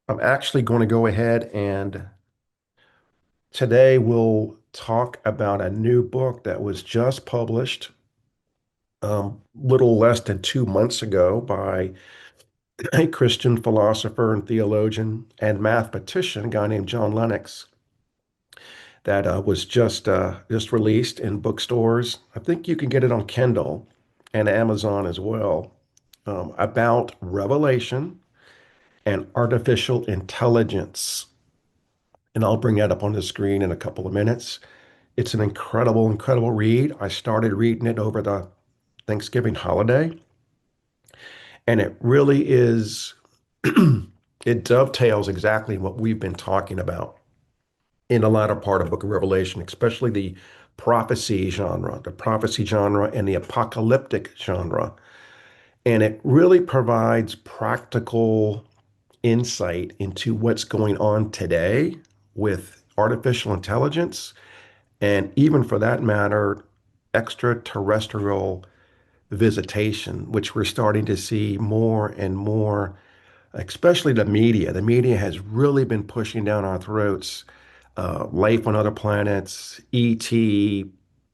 I'm actually going to go ahead and today we'll talk about a new book that was just published little less than 2 months ago by a Christian philosopher and theologian and mathematician, a guy named John Lennox, that was just released in bookstores. I think you can get it on Kindle and Amazon as well, about Revelation and artificial intelligence. And I'll bring that up on the screen in a couple of minutes. It's an incredible, incredible read. I started reading it over the Thanksgiving holiday, and it really is, it dovetails exactly what we've been talking about in the latter part of Book of Revelation, especially the prophecy genre and the apocalyptic genre. And it really provides practical insight into what's going on today with artificial intelligence and even for that matter, extraterrestrial visitation, which we're starting to see more and more, especially the media. The media has really been pushing down our throats. Life on other planets, ET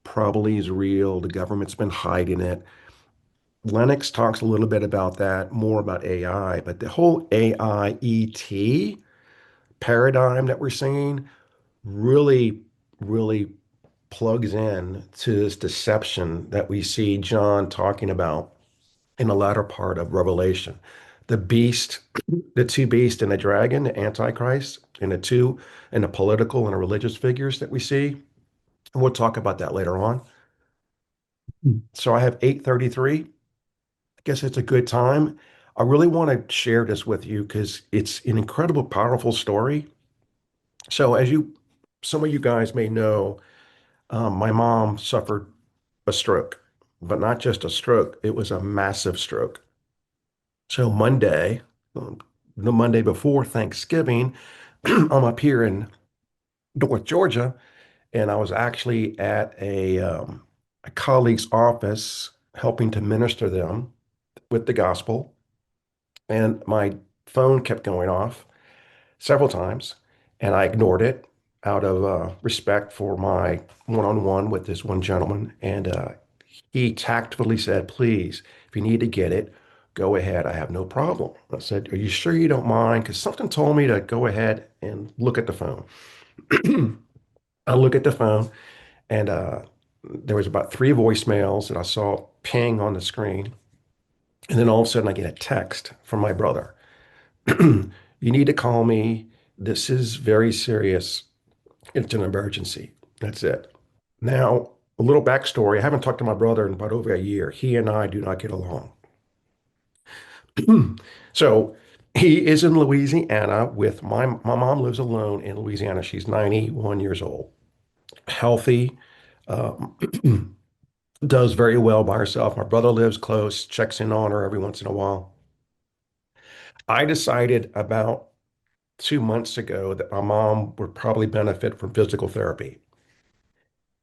probably is real. The government's been hiding it. Lennox talks a little bit about that, more about AI, but the whole AI ET paradigm that we're seeing really, really plugs in to this deception that we see John talking about in the latter part of Revelation. The beast, the two beasts and the dragon, the Antichrist, and the political and the religious figures that we see. And we'll talk about that later on. So I have 8:33. I guess it's a good time. I really want to share this with you because it's an incredible, powerful story. So some of you guys may know, my mom suffered a stroke, but not just a stroke, it was a massive stroke. So um, the Monday before Thanksgiving, I'm up here in North Georgia, and I was actually at a colleague's office helping to minister them with the gospel, and my phone kept going off several times, and I ignored it out of respect for my one-on-one with this one gentleman. And he tactfully said, please, if you need to get it, go ahead. I have no problem. I said, are you sure you don't mind? Because something told me to go ahead and look at the phone. I look at the phone, and there was about three voicemails that I saw ping on the screen. And then all of a sudden, I get a text from my brother. You need to call me. This is very serious. It's an emergency. That's it. Now, a little backstory. I haven't talked to my brother in about over a year. He and I do not get along. So he is in Louisiana with my mom lives alone in Louisiana. She's 91 years old, healthy, um, does very well by herself. My brother lives close, checks in on her every once in a while. I decided about 2 months ago that my mom would probably benefit from physical therapy.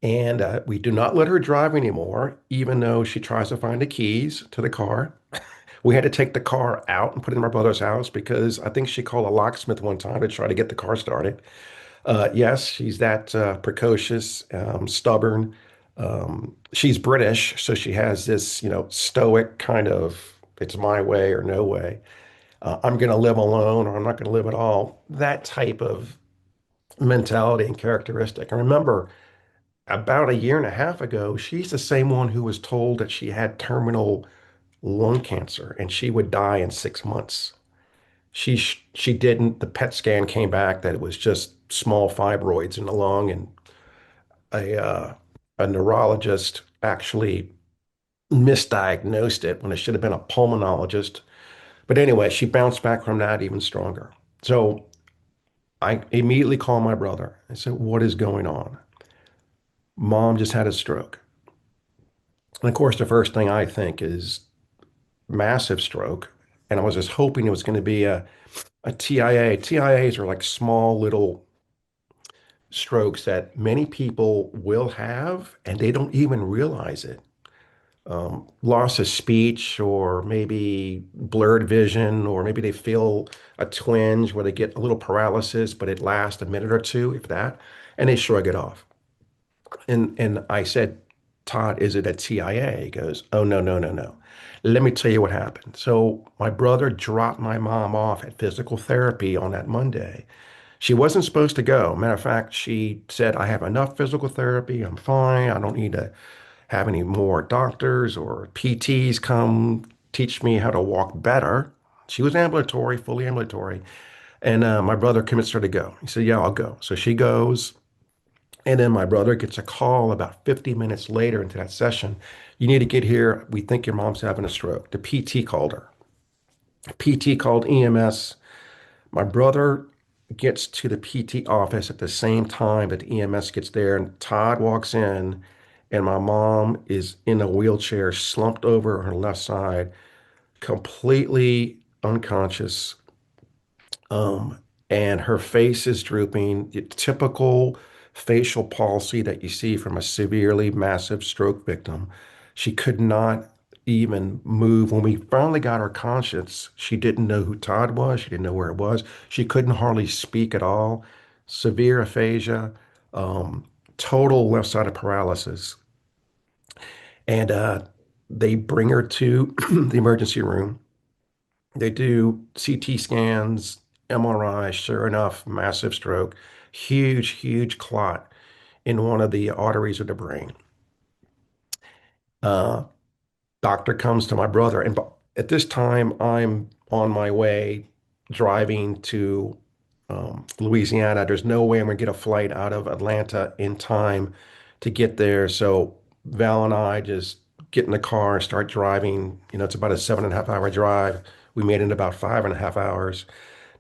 And we do not let her drive anymore, even though she tries to find the keys to the car. We had to take the car out and put it in my brother's house because I think she called a locksmith one time to try to get the car started. Yes, she's that precocious, stubborn. She's British, so she has this, stoic kind of, it's my way or no way. I'm going to live alone or I'm not going to live at all. That type of mentality and characteristic. I remember about a year and a half ago, she's the same one who was told that she had terminal lung cancer and she would die in 6 months. She didn't. The PET scan came back that it was just small fibroids in the lung, and a uh, a neurologist actually misdiagnosed it when it should have been a pulmonologist. But anyway, she bounced back from that even stronger. So I immediately called my brother. I said, "What is going on?" Mom just had a stroke. And of course, the first thing I think is massive stroke. And I was just hoping it was going to be a TIA. TIAs are like small little strokes that many people will have, and they don't even realize it. loss of speech, or maybe blurred vision, or maybe they feel a twinge where they get a little paralysis, but it lasts a minute or two, if that, and they shrug it off. And I said, Todd, is it a TIA? He goes, oh, no, no, no, no. Let me tell you what happened. So my brother dropped my mom off at physical therapy on that Monday. She wasn't supposed to go. Matter of fact, she said, I have enough physical therapy. I'm fine. I don't need to have any more doctors or PTs come teach me how to walk better. She was ambulatory, fully ambulatory. And my brother convinced her to go. He said, yeah, I'll go. So she goes. And then my brother gets a call about 50 minutes later into that session. You need to get here. We think your mom's having a stroke. The PT called her. PT called EMS. My brother gets to the PT office at the same time that the EMS gets there, and Todd walks in, and my mom is in a wheelchair, slumped over on her left side, completely unconscious. Um, and her face is drooping, the typical facial palsy that you see from a severely massive stroke victim. She could not even move. When we finally got her conscious, she didn't know who Todd was. She didn't know where it was. She couldn't hardly speak at all. Severe aphasia, um, total left-sided paralysis. And they bring her to the emergency room. They do CT scans, MRI, sure enough, massive stroke, huge, huge clot in one of the arteries of the brain. Uh, Doctor comes to my brother, and at this time, I'm on my way driving to Louisiana. There's no way I'm going to get a flight out of Atlanta in time to get there. So Val and I just get in the car and start driving. It's about a 7.5 hour drive. We made it in about 5.5 hours.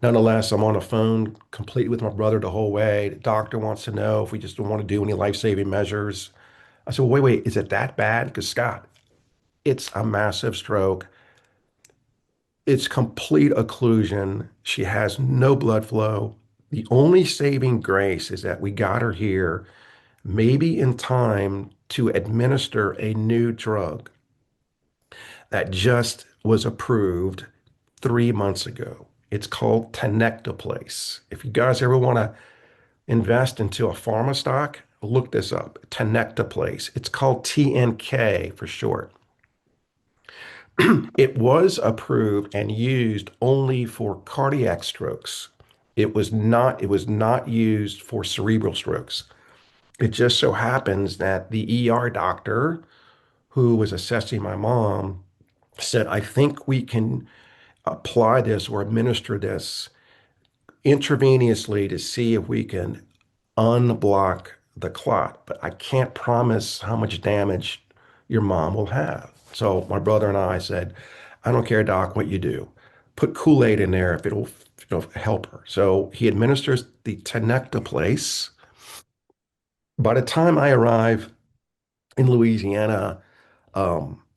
Nonetheless, I'm on the phone completely with my brother the whole way. The doctor wants to know if we just don't want to do any life-saving measures. I said, well, wait, is it that bad? Because Scott, it's a massive stroke. It's complete occlusion. She has no blood flow. The only saving grace is that we got her here, maybe in time to administer a new drug that just was approved 3 months ago. It's called Tenecteplase. If you guys ever want to invest into a pharma stock, look this up. Tenecteplase. It's called TNK for short. It was approved and used only for cardiac strokes. It was not used for cerebral strokes. It just so happens that the ER doctor who was assessing my mom said, I think we can apply this or administer this intravenously to see if we can unblock the clot, but I can't promise how much damage your mom will have. So my brother and I said, I don't care, doc, what you do. Put Kool-Aid in there if it'll help her. So he administers the tenecteplase. By the time I arrive in Louisiana,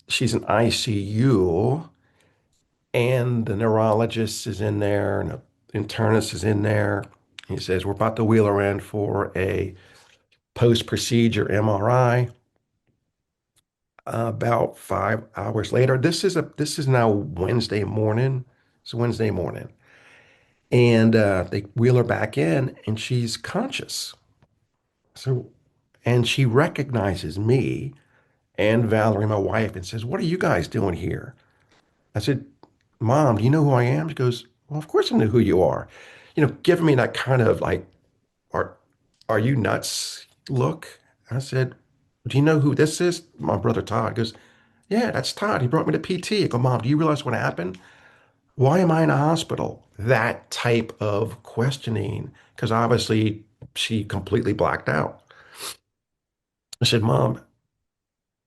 she's in ICU, and the neurologist is in there, and the internist is in there. He says, we're about to wheel her in for a post-procedure MRI. About 5 hours later, this is now Wednesday morning. It's Wednesday morning, and they wheel her back in, and she's conscious. So, and she recognizes me and Valerie, my wife, and says, "What are you guys doing here?" I said, "Mom, do you know who I am?" She goes, "Well, of course I know who you are." Giving me that kind of like, "Are are you nuts?" look. I said, "Do you know who this is?" My brother Todd goes, "Yeah, that's Todd. He brought me to PT." I go, "Mom, do you realize what happened? Why am I in a hospital?" That type of questioning, because obviously she completely blacked out. I said, "Mom,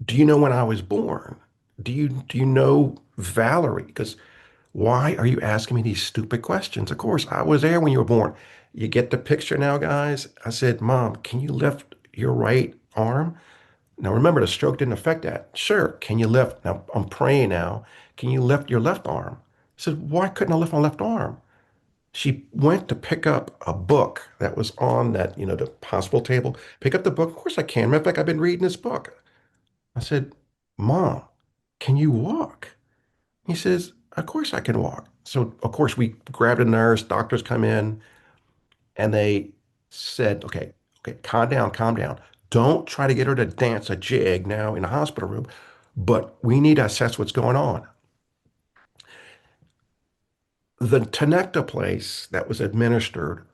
do you know when I was born? Do you know Valerie? Because why are you asking me these stupid questions? Of course, I was there when you were born." You get the picture now, guys? I said, "Mom, can you lift your right arm?" Now remember, the stroke didn't affect that. Sure, can you lift? Now I'm praying now. Can you lift your left arm? I said, why couldn't I lift my left arm? She went to pick up a book that was on the hospital table. Pick up the book. Of course I can. Matter of fact, I've been reading this book. I said, Mom, can you walk? He says, of course I can walk. So, of course, we grabbed a nurse, doctors come in, and they said, okay, okay, calm down, calm down. Don't try to get her to dance a jig now in a hospital room, but we need to assess what's going on. The tenecteplase that was administered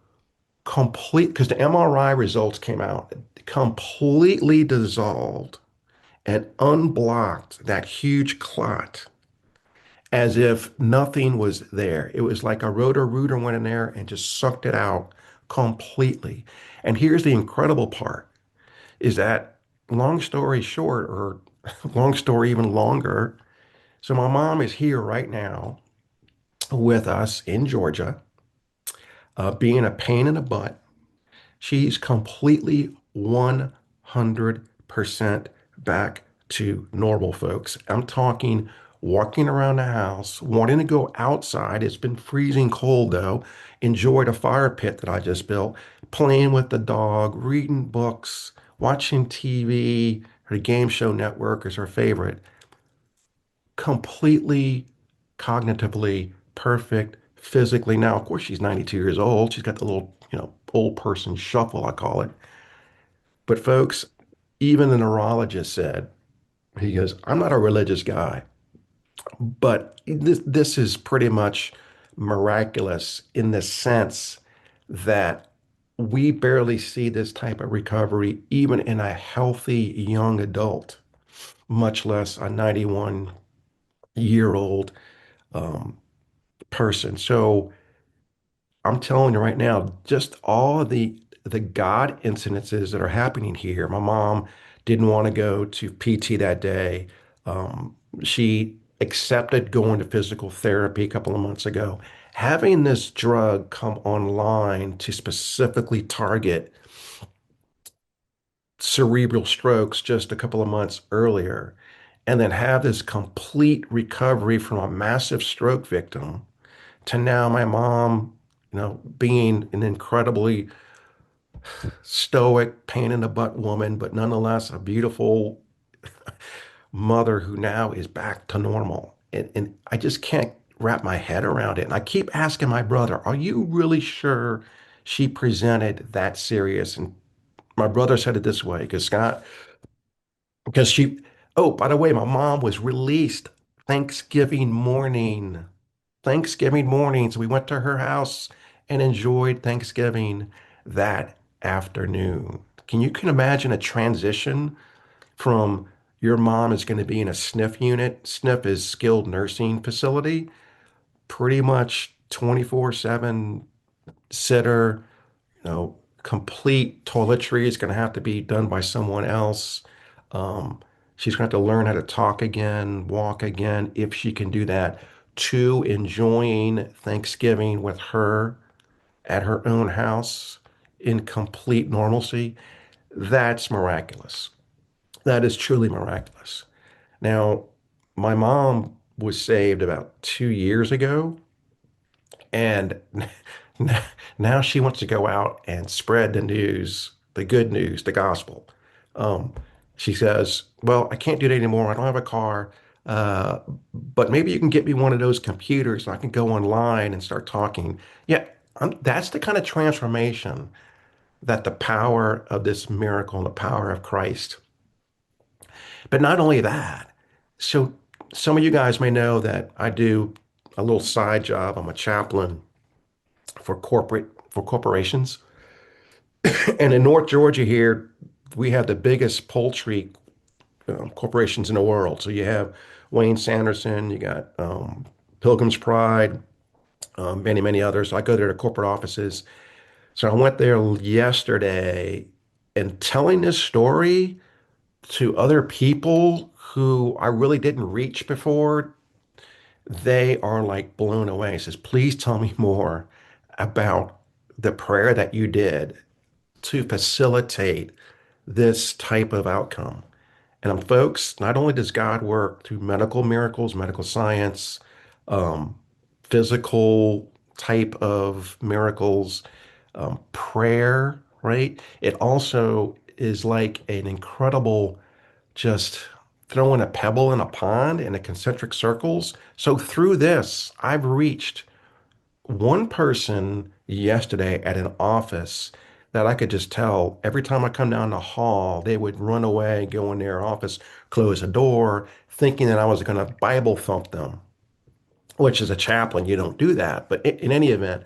because the MRI results came out, completely dissolved and unblocked that huge clot as if nothing was there. It was like a rotor rooter went in there and just sucked it out completely. And here's the incredible part is that long story short, or long story even longer, so my mom is here right now with us in Georgia, being a pain in the butt. She's completely 100% back to normal, folks. I'm talking walking around the house, wanting to go outside. It's been freezing cold though. Enjoyed a fire pit that I just built, playing with the dog, reading books, watching TV. Her game show network is her favorite. Completely cognitively perfect, physically. Now, of course, she's 92 years old. She's got the little, old person shuffle, I call it. But folks, even the neurologist said, he goes, I'm not a religious guy, but this is pretty much miraculous in the sense that we barely see this type of recovery even in a healthy young adult, much less a 91-year-old um, person. So I'm telling you right now, just all of the God incidences that are happening here. My mom didn't want to go to PT that day. She accepted going to physical therapy a couple of months ago. Having this drug come online to specifically target cerebral strokes just a couple of months earlier, and then have this complete recovery from a massive stroke victim to now my mom, being an incredibly stoic, pain in the butt woman, but nonetheless a beautiful mother who now is back to normal. And I just can't wrap my head around it. And I keep asking my brother, are you really sure she presented that serious? And my brother said it this way, because Scott, because oh, by the way, my mom was released Thanksgiving morning. Thanksgiving morning. So we went to her house and enjoyed Thanksgiving that afternoon. Can imagine a transition from your mom is going to be in a SNF unit? SNF is skilled nursing facility, pretty much 24/7 sitter, complete toiletry is going to have to be done by someone else. Um, she's going to have to learn how to talk again, walk again, if she can do that, to enjoying Thanksgiving with her at her own house in complete normalcy. That's miraculous. That is truly miraculous. Now, my mom was saved about 2 years ago, and now she wants to go out and spread the news, the good news, the gospel. Um, she says, well, I can't do that anymore. I don't have a car. But maybe you can get me one of those computers and I can go online and start talking. Yeah, that's the kind of transformation that the power of this miracle and the power of Christ. But not only that, so some of you guys may know that I do a little side job. I'm a chaplain for corporations. And in North Georgia here, we have the biggest poultry corporations in the world. So you have Wayne Sanderson, you got Pilgrim's Pride, many, many others. So I go there to corporate offices. So I went there yesterday and telling this story to other people who I really didn't reach before, they are like blown away. He says, please tell me more about the prayer that you did to facilitate this type of outcome. And folks, not only does God work through medical miracles, medical science, um, physical type of miracles, prayer, right? It also is like an incredible just throwing a pebble in a pond in a concentric circles. So through this, I've reached one person yesterday at an office that I could just tell every time I come down the hall, they would run away, go in their office, close the door, thinking that I was going to Bible thump them, which as a chaplain, you don't do that. But in any event,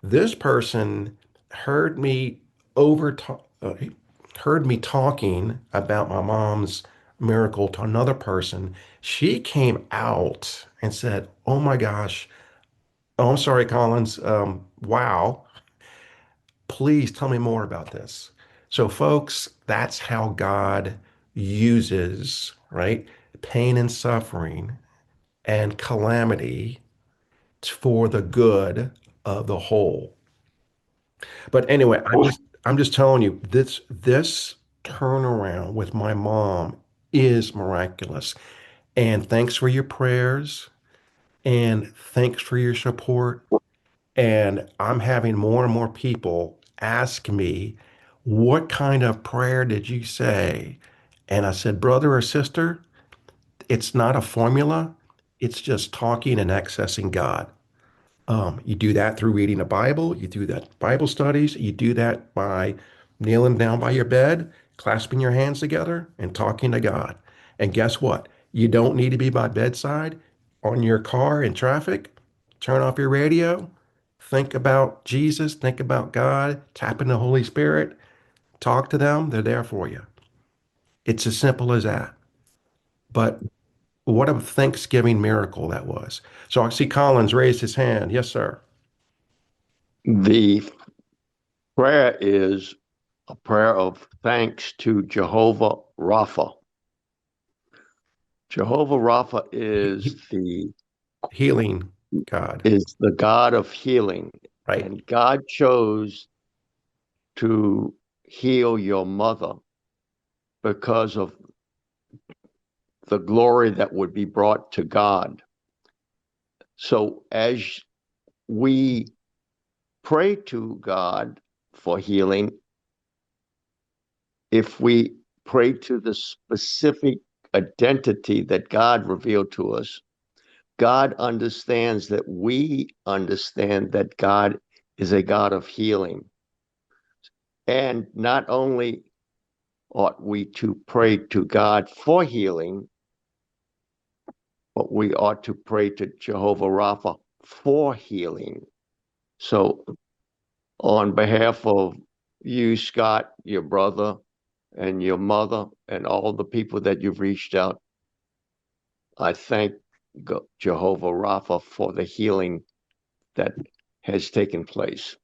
this person heard me over heard me talking about my mom's miracle to another person. She came out and said, "Oh my gosh, oh, I'm sorry, Collins. Wow. Please tell me more about this." So, folks, that's how God uses, right? Pain and suffering and calamity for the good of the whole. But anyway, I'm just telling you, this turnaround with my mom is miraculous. And thanks for your prayers and thanks for your support. And I'm having more and more people ask me, what kind of prayer did you say? And I said, brother or sister, it's not a formula. It's just talking and accessing God. You do that through reading the Bible. You do that Bible studies. You do that by kneeling down by your bed, clasping your hands together, and talking to God. And guess what? You don't need to be by bedside on your car in traffic. Turn off your radio. Think about Jesus. Think about God. Tap in the Holy Spirit. Talk to them. They're there for you. It's as simple as that. But what a Thanksgiving miracle that was. So I see Collins raised his hand. Yes, sir. The prayer is a prayer of thanks to Jehovah Rapha. Jehovah Rapha Healing God, is the God of healing, right? and God chose to heal your mother because of the glory that would be brought to God. So as we pray to God for healing, if we pray to the specific identity that God revealed to us, God understands that we understand that God is a God of healing. And not only ought we to pray to God for healing, but we ought to pray to Jehovah Rapha for healing. So, on behalf of you, Scott, your brother, and your mother, and all the people that you've reached out, I thank Jehovah Rapha for the healing that has taken place.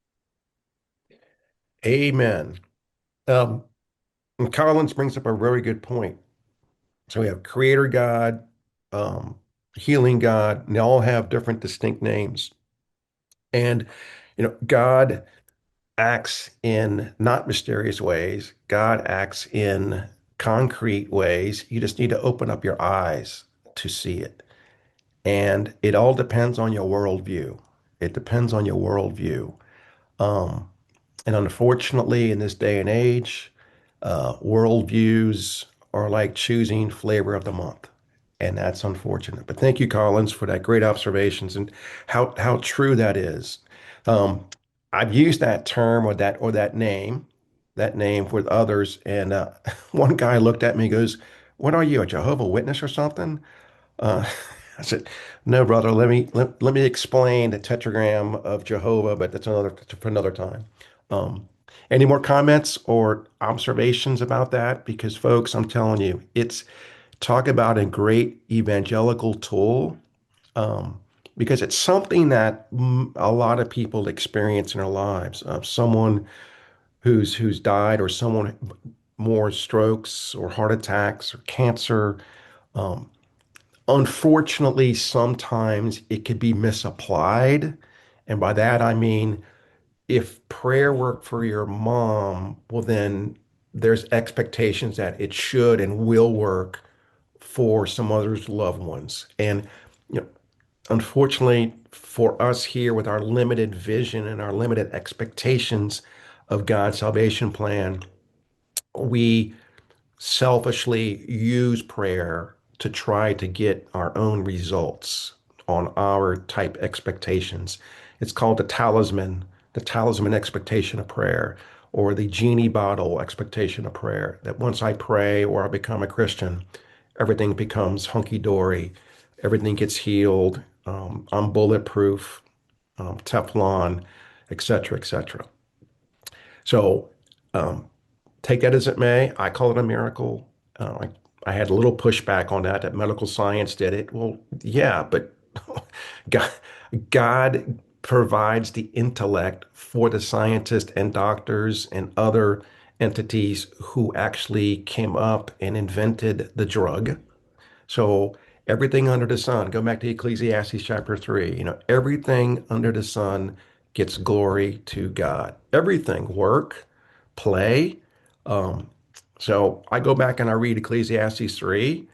Amen. Um, and Collins brings up a very good point. So we have Creator God, um, Healing God, and they all have different distinct names. And God acts in not mysterious ways. God acts in concrete ways. You just need to open up your eyes to see it. And it all depends on your worldview. It depends on your worldview. Um, And unfortunately, in this day and age, worldviews are like choosing flavor of the month. And that's unfortunate. But thank you, Collins, for that great observations and how true that is. Um, I've used that term that name with others. And one guy looked at me and goes, "What are you, a Jehovah Witness or something?" Uh, I said, "No, brother. Let me explain the tetragram of Jehovah, but that's for another time." Um, any more comments or observations about that? Because, folks, I'm telling you, it's talk about a great evangelical tool. Um, because it's something that a lot of people experience in their lives. Someone who's died, or someone more strokes or heart attacks or cancer. Um, Unfortunately, sometimes it could be misapplied. And by that, I mean, if prayer worked for your mom, well, then there's expectations that it should and will work for some others' loved ones. And, you know, unfortunately, for us here with our limited vision and our limited expectations of God's salvation plan, we selfishly use prayer to try to get our own results on our type expectations. It's called the talisman expectation of prayer, or the genie bottle expectation of prayer. That once I pray or I become a Christian, everything becomes hunky dory, everything gets healed. I'm bulletproof, Teflon, etc., etc. So um, take that as it may. I call it a miracle. I had a little pushback on that medical science did it. Well, yeah, but God, God provides the intellect for the scientists and doctors and other entities who actually came up and invented the drug. So everything under the sun, go back to Ecclesiastes chapter 3, everything under the sun gets glory to God. Everything, work, play. Um, so I go back and I read Ecclesiastes 3.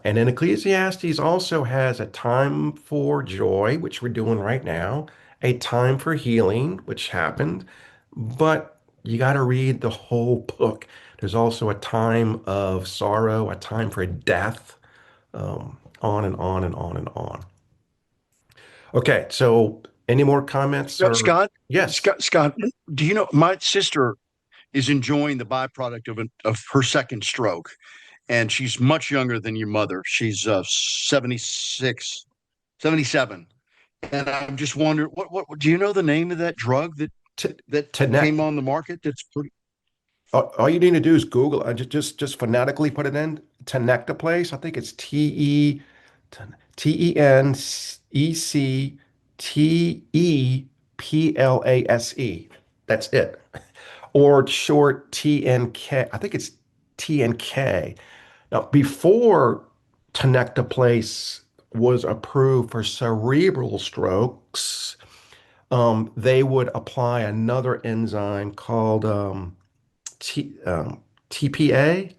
And then Ecclesiastes also has a time for joy, which we're doing right now, a time for healing, which happened, but you got to read the whole book. There's also a time of sorrow, a time for death, on and on and on and on. Okay, so any more comments or Scott, yes, Scott, do you know my sister is enjoying the byproduct of her second stroke, and she's much younger than your mother. She's 76, 77. And I'm just wondering, what do you know the name of that drug to that to came net on the market? That's pretty. all you need to do is Google. Just phonetically put it in. Tenectaplace. I think it's Tenectaplase. That's it. Or short TNK. I think it's TNK. Now, before Tenectaplace was approved for cerebral strokes, they would apply another enzyme called TPA.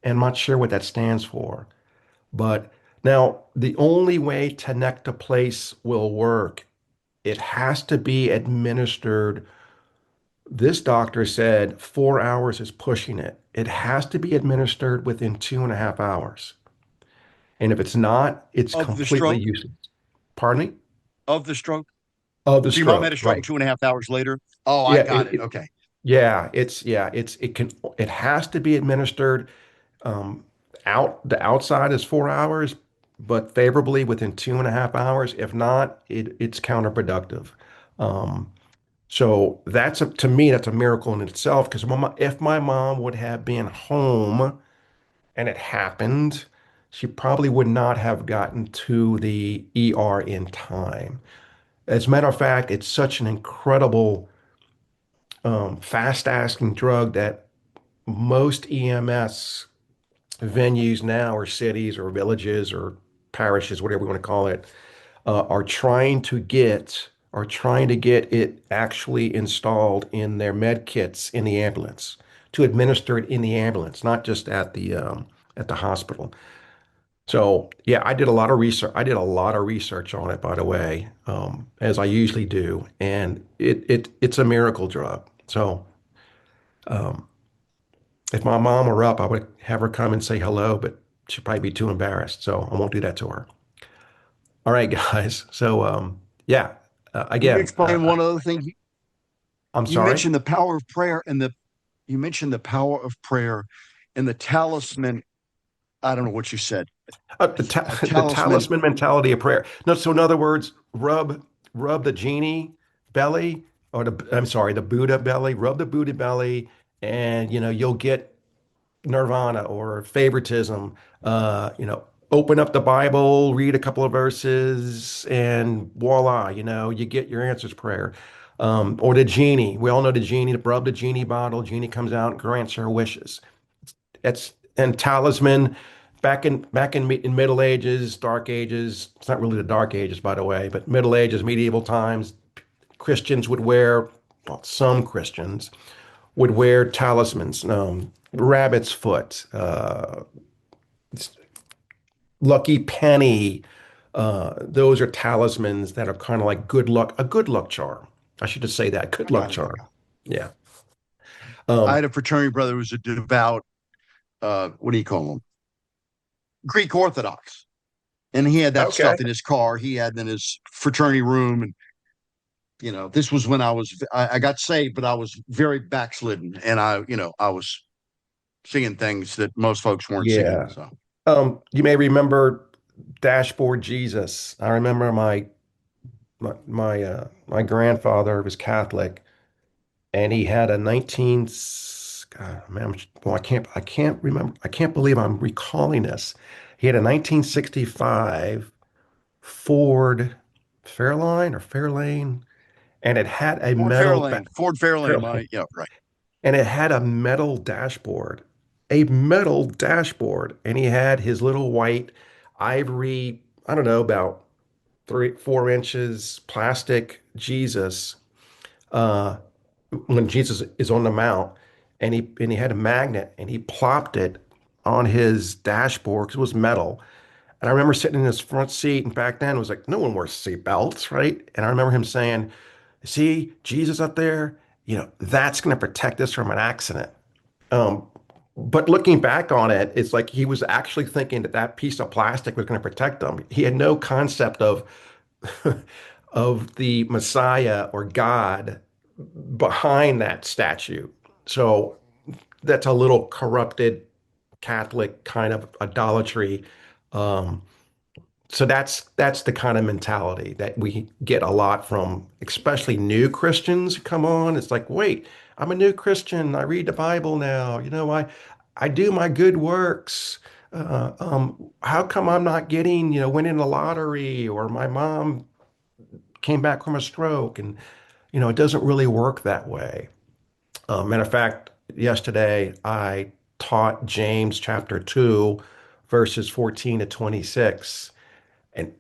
And I'm not sure what that stands for. But now the only way Tenectaplace will work, it has to be administered. This doctor said 4 hours is pushing it. It has to be administered within 2.5 hours. And if it's not, it's Of the completely stroke, useless. Pardon me? of the stroke. Of the So your mom had stroke, a stroke, and right. 2.5 hours later. Oh, I Yeah, got it. Okay. it has to be administered. Um, the outside is 4 hours, but favorably within 2.5 hours. If not, it's counterproductive. Um, so to me, that's a miracle in itself. Because if my mom would have been home and it happened, she probably would not have gotten to the ER in time. As a matter of fact, it's such an incredible, fast-acting drug that most EMS venues now, or cities, or villages, or parishes, whatever you want to call it, are trying to get it actually installed in their med kits in the ambulance to administer it in the ambulance, not just at the hospital. So yeah, I did a lot of research. I did a lot of research on it, by the way, as I usually do, and it's a miracle drug. So um, if my mom were up, I would have her come and say hello, but she'd probably be too embarrassed, so I won't do that to her. All right, guys. So yeah, Can you again, explain one other thing? I'm You sorry. mentioned the power of prayer and the you mentioned the power of prayer and the talisman. I don't know what you said. A The talisman talisman mentality of prayer. No, so in other words, rub the genie belly, or I'm sorry, the Buddha belly. Rub the Buddha belly, and you'll get nirvana or favoritism. Open up the Bible, read a couple of verses, and voila, you get your answers prayer. Or the genie. We all know the genie. Rub the genie bottle. Genie comes out and grants our wishes. That's and talisman. In Middle Ages, Dark Ages. It's not really the Dark Ages, by the way, but Middle Ages, medieval times. Christians would wear, well, some Christians would wear talismans, rabbit's foot, lucky penny. Those are talismans that are kind of like good luck, a good luck charm. I should just say that, good I luck got it. charm. Yeah. I Um, had a fraternity brother who was a devout, what do you call him? Greek Orthodox, and he had that Okay. stuff in his car. He had in his fraternity room, and this was when I got saved, but I was very backslidden, and I was seeing things that most folks weren't seeing. Yeah. So You may remember Dashboard Jesus. I remember my grandfather was Catholic, and he had a 19 God, man, well, I can't remember. I can't believe I'm recalling this. He had a 1965 Ford Fairlane, and it had a metal Ford Fairlane, Fairlane, right. and it had a metal dashboard, a metal dashboard, and he had his little white ivory, I don't know, about 3, 4 inches plastic Jesus, uh, when Jesus is on the mount, and he had a magnet, and he plopped it on his dashboard because it was metal. And I remember sitting in his front seat, and back then it was like no one wears seat belts, right? And I remember him saying, "See Jesus up there, that's going to protect us from an accident." Um, but looking back on it, it's like he was actually thinking that that piece of plastic was going to protect him. He had no concept of of the Messiah or God behind that statue. So that's a little corrupted Catholic kind of idolatry. Um, so that's the kind of mentality that we get a lot from, especially new Christians who come on. It's like, wait, I'm a new Christian. I read the Bible now. I do my good works. How come I'm not getting, winning the lottery, or my mom came back from a stroke? And it doesn't really work that way. Matter of fact, yesterday I taught James chapter 2, verses 14 to 26. And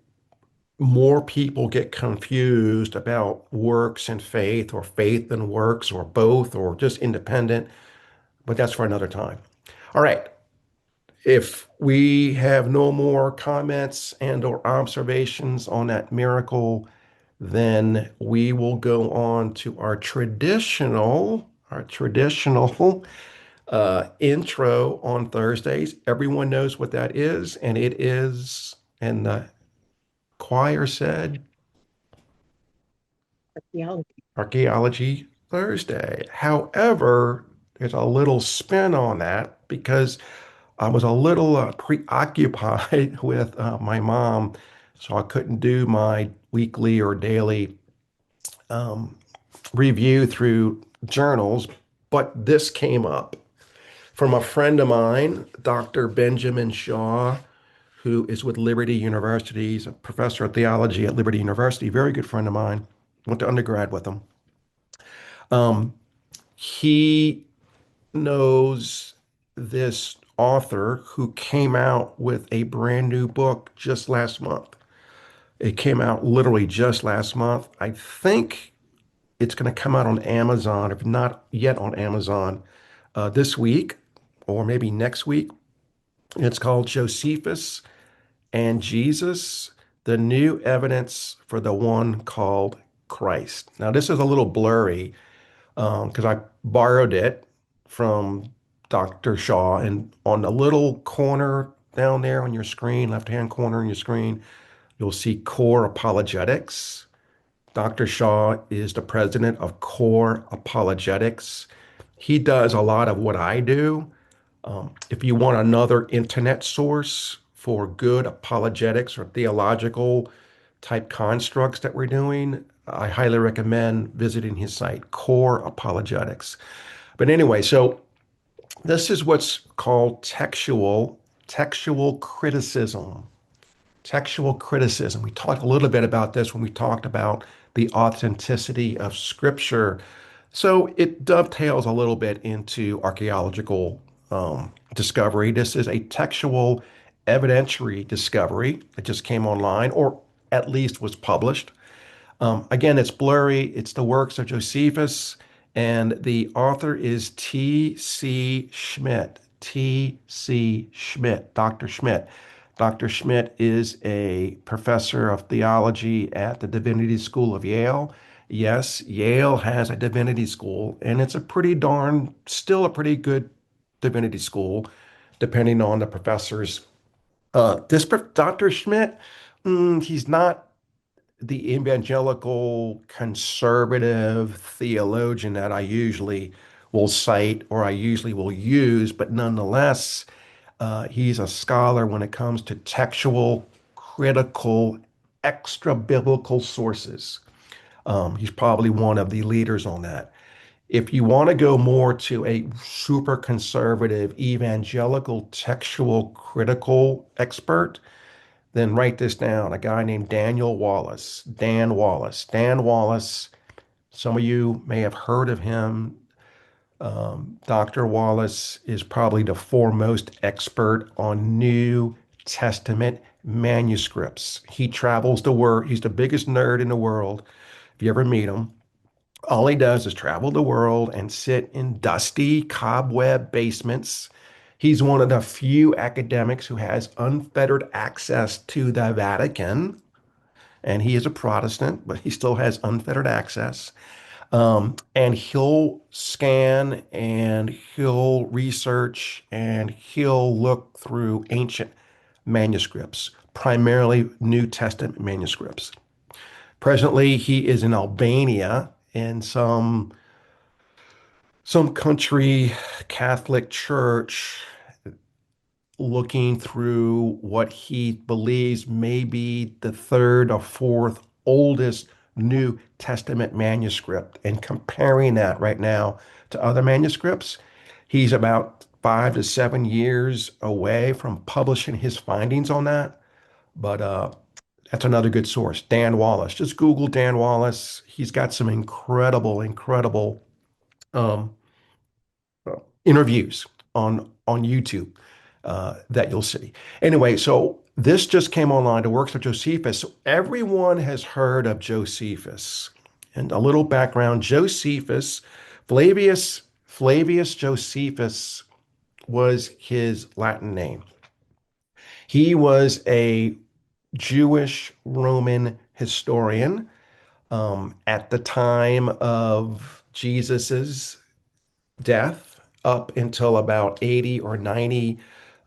more people get confused about works and faith, or faith and works, or both, or just independent, but that's for another time. All right. If we have no more comments and or observations on that miracle, then we will go on to our traditional intro on Thursdays. Everyone knows what that is, and it is, and the choir said, Archaeology Thursday. However, there's a little spin on that because I was a little preoccupied with my mom, so I couldn't do my weekly or daily um, review through journals. But this came up from a friend of mine, Dr. Benjamin Shaw, who is with Liberty University. He's a professor of theology at Liberty University, very good friend of mine. Went to undergrad with him. Um, he knows this author who came out with a brand new book just last month. It came out literally just last month. I think it's going to come out on Amazon, if not yet on Amazon, this week or maybe next week. It's called Josephus and Jesus, the New Evidence for the One Called Christ. Now, this is a little blurry because I borrowed it from Dr. Shaw. And on the little corner down there on your screen, left-hand corner on your screen, you'll see Core Apologetics. Dr. Shaw is the president of Core Apologetics. He does a lot of what I do. If you want another internet source for good apologetics or theological type constructs that we're doing, I highly recommend visiting his site, Core Apologetics. But anyway, so this is what's called textual criticism. Textual criticism. We talked a little bit about this when we talked about the authenticity of Scripture. So it dovetails a little bit into archaeological discovery. This is a textual evidentiary discovery that just came online, or at least was published. Again, it's blurry. It's the works of Josephus, and the author is T.C. Schmidt. T.C. Schmidt, Dr. Schmidt. Dr. Schmidt is a professor of theology at the Divinity School of Yale. Yes, Yale has a divinity school, and it's still a pretty good divinity school, depending on the professors Dr. Schmidt, he's not the evangelical conservative theologian that I usually will cite or I usually will use, but nonetheless, he's a scholar when it comes to textual, critical, extra biblical sources. He's probably one of the leaders on that. If you want to go more to a super conservative, evangelical, textual, critical expert, then write this down. A guy named Daniel Wallace, Dan Wallace. Dan Wallace, some of you may have heard of him. Dr. Wallace is probably the foremost expert on New Testament manuscripts. He travels the world. He's the biggest nerd in the world. If you ever meet him, all he does is travel the world and sit in dusty cobweb basements. He's one of the few academics who has unfettered access to the Vatican, and he is a Protestant, but he still has unfettered access. And he'll scan and he'll research and he'll look through ancient manuscripts, primarily New Testament manuscripts. Presently, he is in Albania in some country Catholic church looking through what he believes may be the third or fourth oldest New Testament manuscript and comparing that right now to other manuscripts. He's about 5 to 7 years away from publishing his findings on that. But that's another good source. Dan Wallace. Just Google Dan Wallace. He's got some incredible um, interviews on YouTube that you'll see. Anyway, so this just came online, the works of Josephus. So everyone has heard of Josephus. And a little background, Josephus, Flavius Josephus was his Latin name. He was a Jewish Roman historian at the time of Jesus's death up until about 80 or 90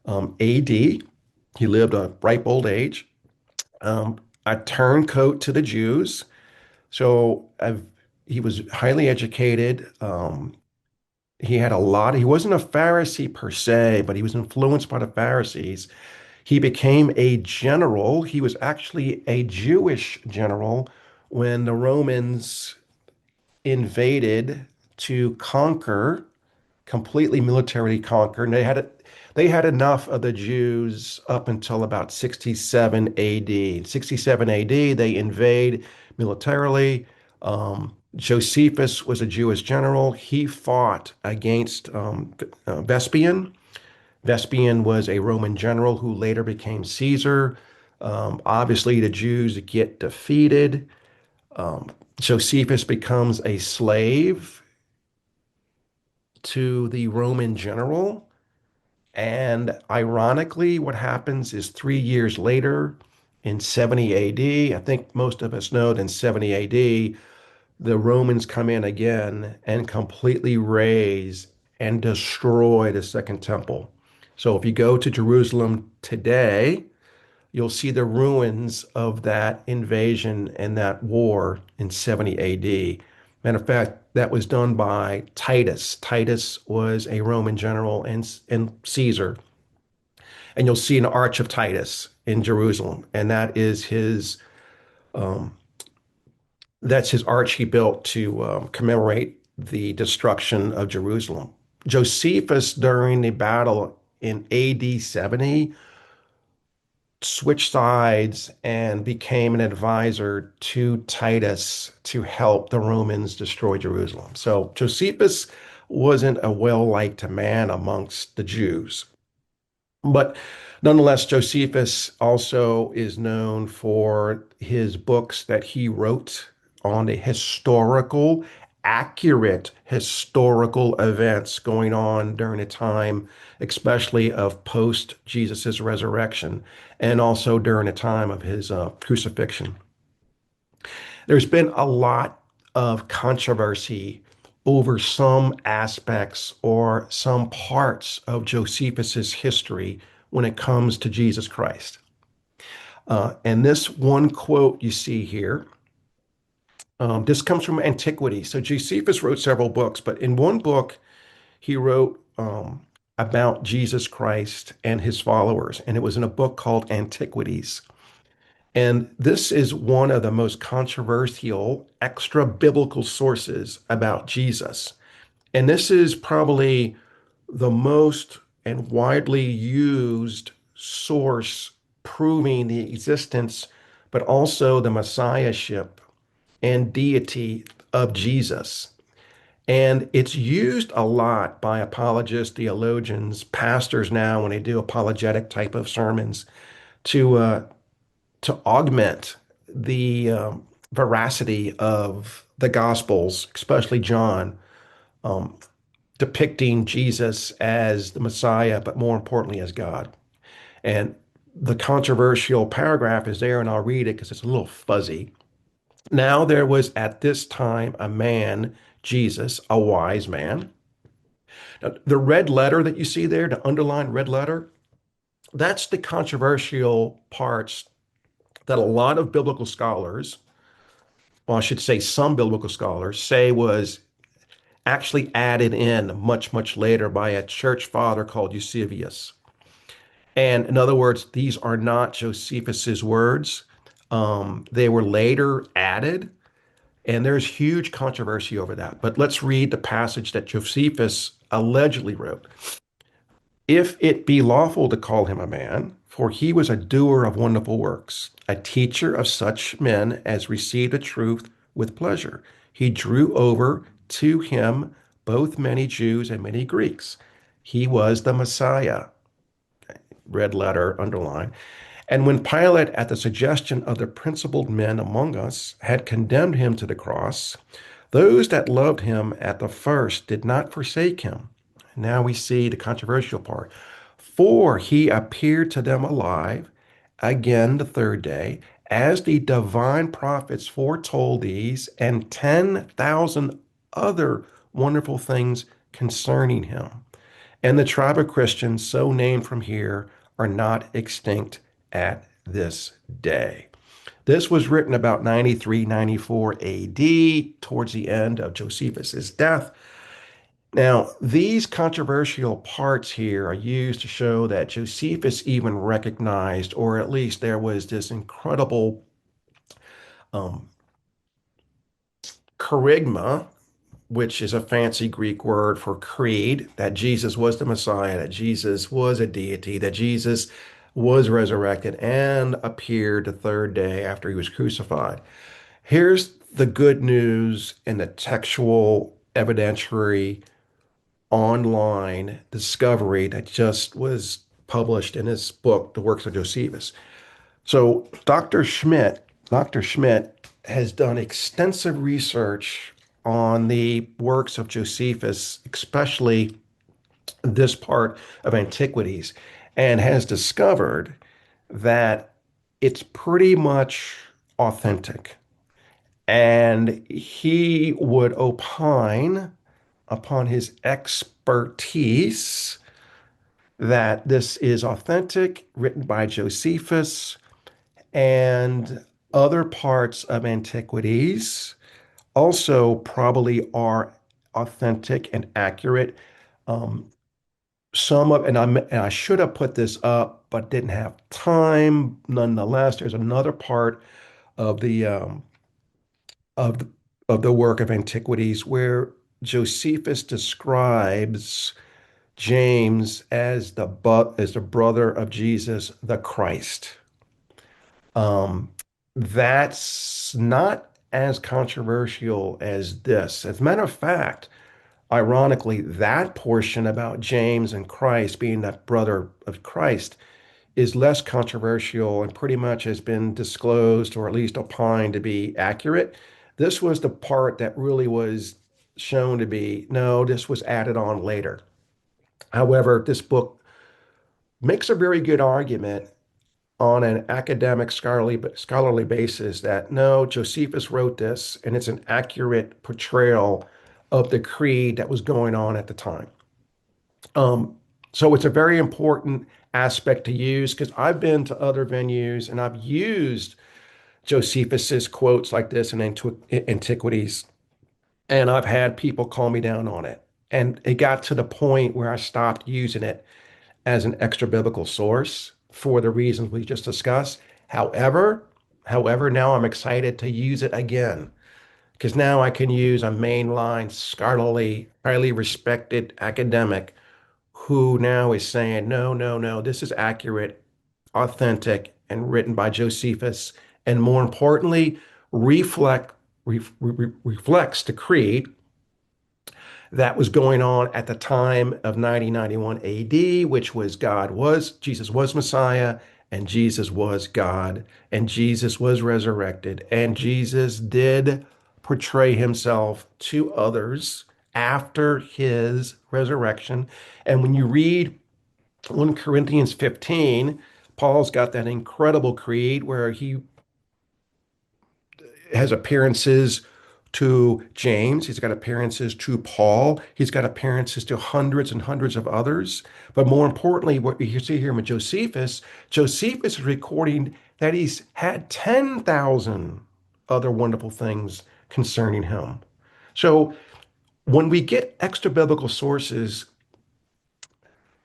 AD. He lived a ripe old age, a turncoat to the Jews. So he was highly educated. He had a lot. He wasn't a Pharisee per se, but he was influenced by the Pharisees. He became a general. He was actually a Jewish general when the Romans invaded to conquer, completely militarily conquer. And they had enough of the Jews up until about 67 AD. 67 AD, they invade militarily. Josephus was a Jewish general. He fought against Vespasian. Vespasian was a Roman general who later became Caesar. Obviously, the Jews get defeated. Josephus becomes a slave to the Roman general. And ironically, what happens is 3 years later, in 70 AD, I think most of us know that in 70 AD, the Romans come in again and completely raze and destroy the Second Temple. So if you go to Jerusalem today, you'll see the ruins of that invasion and that war in 70 AD. Matter of fact, that was done by Titus. Titus was a Roman general and Caesar. And you'll see an Arch of Titus in Jerusalem. And um, that's his arch he built to commemorate the destruction of Jerusalem. Josephus, during the battle in AD 70, switched sides and became an advisor to Titus to help the Romans destroy Jerusalem. So Josephus wasn't a well-liked man amongst the Jews. But nonetheless, Josephus also is known for his books that he wrote on the accurate historical events going on during a time, especially of post Jesus's resurrection, and also during the time of his crucifixion. There's been a lot of controversy over some aspects or some parts of Josephus's history when it comes to Jesus Christ. And this one quote you see here, this comes from antiquity. So Josephus wrote several books, but in one book, he wrote about Jesus Christ and his followers, and it was in a book called Antiquities. And this is one of the most controversial extra biblical sources about Jesus. And this is probably the most and widely used source proving the existence, but also the messiahship and deity of Jesus. And it's used a lot by apologists, theologians, pastors now when they do apologetic type of sermons to augment the veracity of the Gospels, especially John, um, depicting Jesus as the Messiah, but more importantly as God. And the controversial paragraph is there, and I'll read it because it's a little fuzzy. Now there was at this time a man, Jesus, a wise man. Now, the red letter that you see there, the underlined red letter, that's the controversial parts that a lot of biblical scholars, well, I should say some biblical scholars, say was actually added in much, much later by a church father called Eusebius. And in other words, these are not Josephus's words. They were later added, and there's huge controversy over that. But let's read the passage that Josephus allegedly wrote. If it be lawful to call him a man, for he was a doer of wonderful works, a teacher of such men as received the truth with pleasure. He drew over to him both many Jews and many Greeks. He was the Messiah, red letter, underline. And when Pilate, at the suggestion of the principled men among us, had condemned him to the cross, those that loved him at the first did not forsake him. Now we see the controversial part. For he appeared to them alive again the third day, as the divine prophets foretold these and 10,000 other wonderful things concerning him. And the tribe of Christians, so named from here, are not extinct at this day. This was written about 93, 94 AD, towards the end of Josephus's death. Now, these controversial parts here are used to show that Josephus even recognized, or at least there was this incredible um, charisma, which is a fancy Greek word for creed, that Jesus was the Messiah, that Jesus was a deity, that Jesus was resurrected and appeared the third day after he was crucified. Here's the good news in the textual evidentiary online discovery that just was published in his book, The Works of Josephus. So Dr. Schmidt has done extensive research on the works of Josephus, especially this part of antiquities, and has discovered that it's pretty much authentic. And he would opine upon his expertise that this is authentic, written by Josephus and other parts of antiquities also probably are authentic and accurate. Um, some of, and I should have put this up, but didn't have time. Nonetheless, there's another part of of the, of the work of antiquities where Josephus describes James as the brother of Jesus, the Christ. Um, that's not as controversial as this. As a matter of fact, ironically, that portion about James and Christ being that brother of Christ is less controversial and pretty much has been disclosed or at least opined to be accurate. This was the part that really was shown to be, no, this was added on later. However, this book makes a very good argument on an academic scholarly basis that no, Josephus wrote this and it's an accurate portrayal of the creed that was going on at the time. Um, so it's a very important aspect to use because I've been to other venues and I've used Josephus's quotes like this in antiquities, and I've had people call me down on it. And it got to the point where I stopped using it as an extra biblical source for the reasons we just discussed. However, however, now I'm excited to use it again because now I can use a mainline, scholarly, highly respected academic who now is saying, no, no, no, this is accurate, authentic, and written by Josephus, and more importantly, reflect reflects the creed that was going on at the time of 9091 AD, which was Jesus was Messiah, and Jesus was God, and Jesus was resurrected, and Jesus did portray himself to others after his resurrection. And when you read 1 Corinthians 15, Paul's got that incredible creed where he has appearances to James, he's got appearances to Paul, he's got appearances to hundreds and hundreds of others. But more importantly, what you see here with Josephus, Josephus is recording that he's had 10,000 other wonderful things concerning him. So when we get extra biblical sources,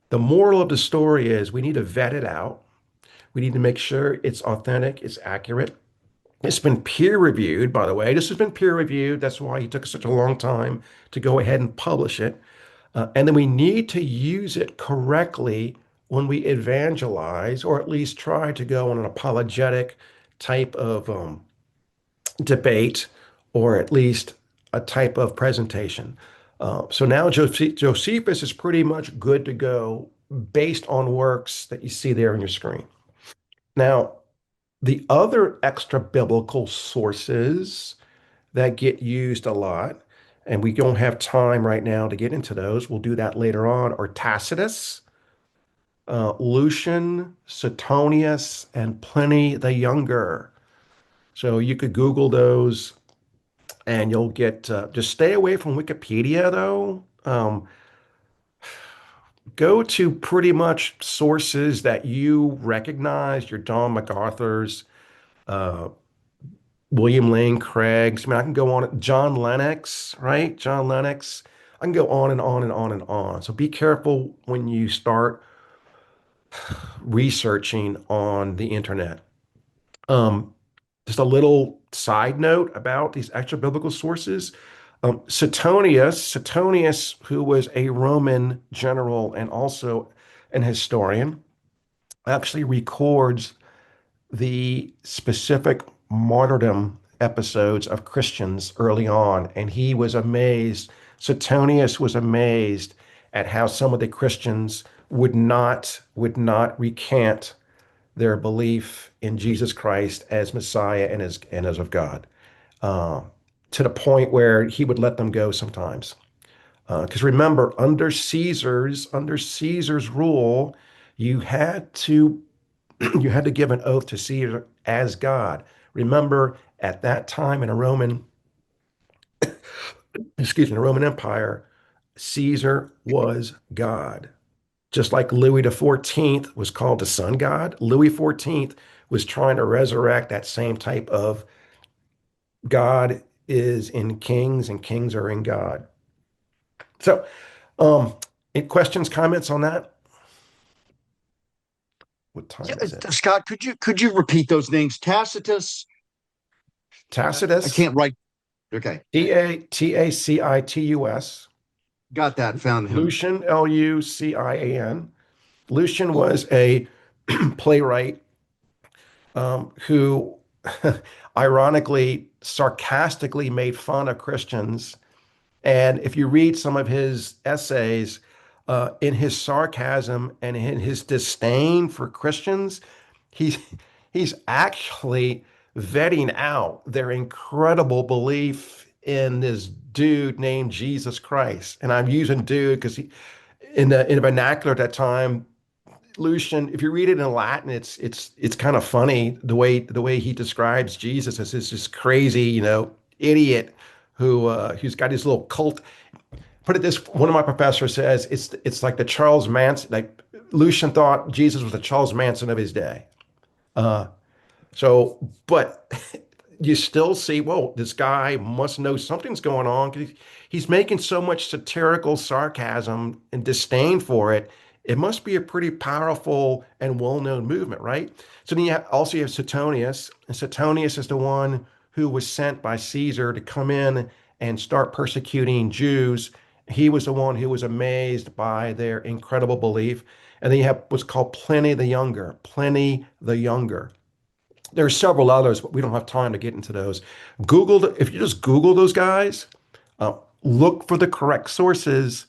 the moral of the story is we need to vet it out. We need to make sure it's authentic, it's accurate. It's been peer reviewed, by the way. This has been peer reviewed. That's why he took such a long time to go ahead and publish it. And then we need to use it correctly when we evangelize, or at least try to go on an apologetic type of debate, or at least a type of presentation. So now Josephus is pretty much good to go based on works that you see there on your screen. Now, the other extra biblical sources that get used a lot, and we don't have time right now to get into those, we'll do that later on, are Tacitus, Lucian, Suetonius, and Pliny the Younger. So you could Google those and you'll get, just stay away from Wikipedia though. Go to pretty much sources that you recognize, your Don MacArthur's, uh, William Lane Craig's. I mean, I can go on. John Lennox, right? John Lennox. I can go on and on and on and on. So be careful when you start researching on the internet. Um, just a little side note about these extra biblical sources. Suetonius, who was a Roman general and also an historian, actually records the specific martyrdom episodes of Christians early on, and he was amazed. Suetonius was amazed at how some of the Christians would not recant their belief in Jesus Christ as Messiah and as of God, uh, to the point where he would let them go sometimes. Because remember, under Caesar's rule, you had to you had to give an oath to Caesar as God. Remember, at that time in a Roman, excuse me, the Roman Empire, Caesar was God. Just like Louis the 14th was called the sun god, Louis 14th was trying to resurrect that same type of God is in kings and kings are in God. So, um, any questions, comments on that? What Yeah, time is it? Scott, could you repeat those names? Tacitus. I Tacitus, can't write. Okay, Tacitus, got that. Found him. Lucian, Lucian. Lucian was a playwright who ironically, sarcastically made fun of Christians. And if you read some of his essays, in his sarcasm and in his disdain for Christians, he's he's actually vetting out their incredible belief in this dude named Jesus Christ. And I'm using dude because in the vernacular at that time, Lucian, if you read it in Latin, it's kind of funny the way he describes Jesus as this crazy, idiot who's got his little cult. Put it this, one of my professors says it's like the Charles Manson, like Lucian thought Jesus was the Charles Manson of his day. Uh, so, but you still see, whoa, this guy must know something's going on because he's making so much satirical sarcasm and disdain for it. It must be a pretty powerful and well-known movement, right? So then also you have Suetonius, and Suetonius is the one who was sent by Caesar to come in and start persecuting Jews. He was the one who was amazed by their incredible belief. And then you have what's called Pliny the Younger. Pliny the Younger. There are several others, but we don't have time to get into those. If you just Google those guys, look for the correct sources,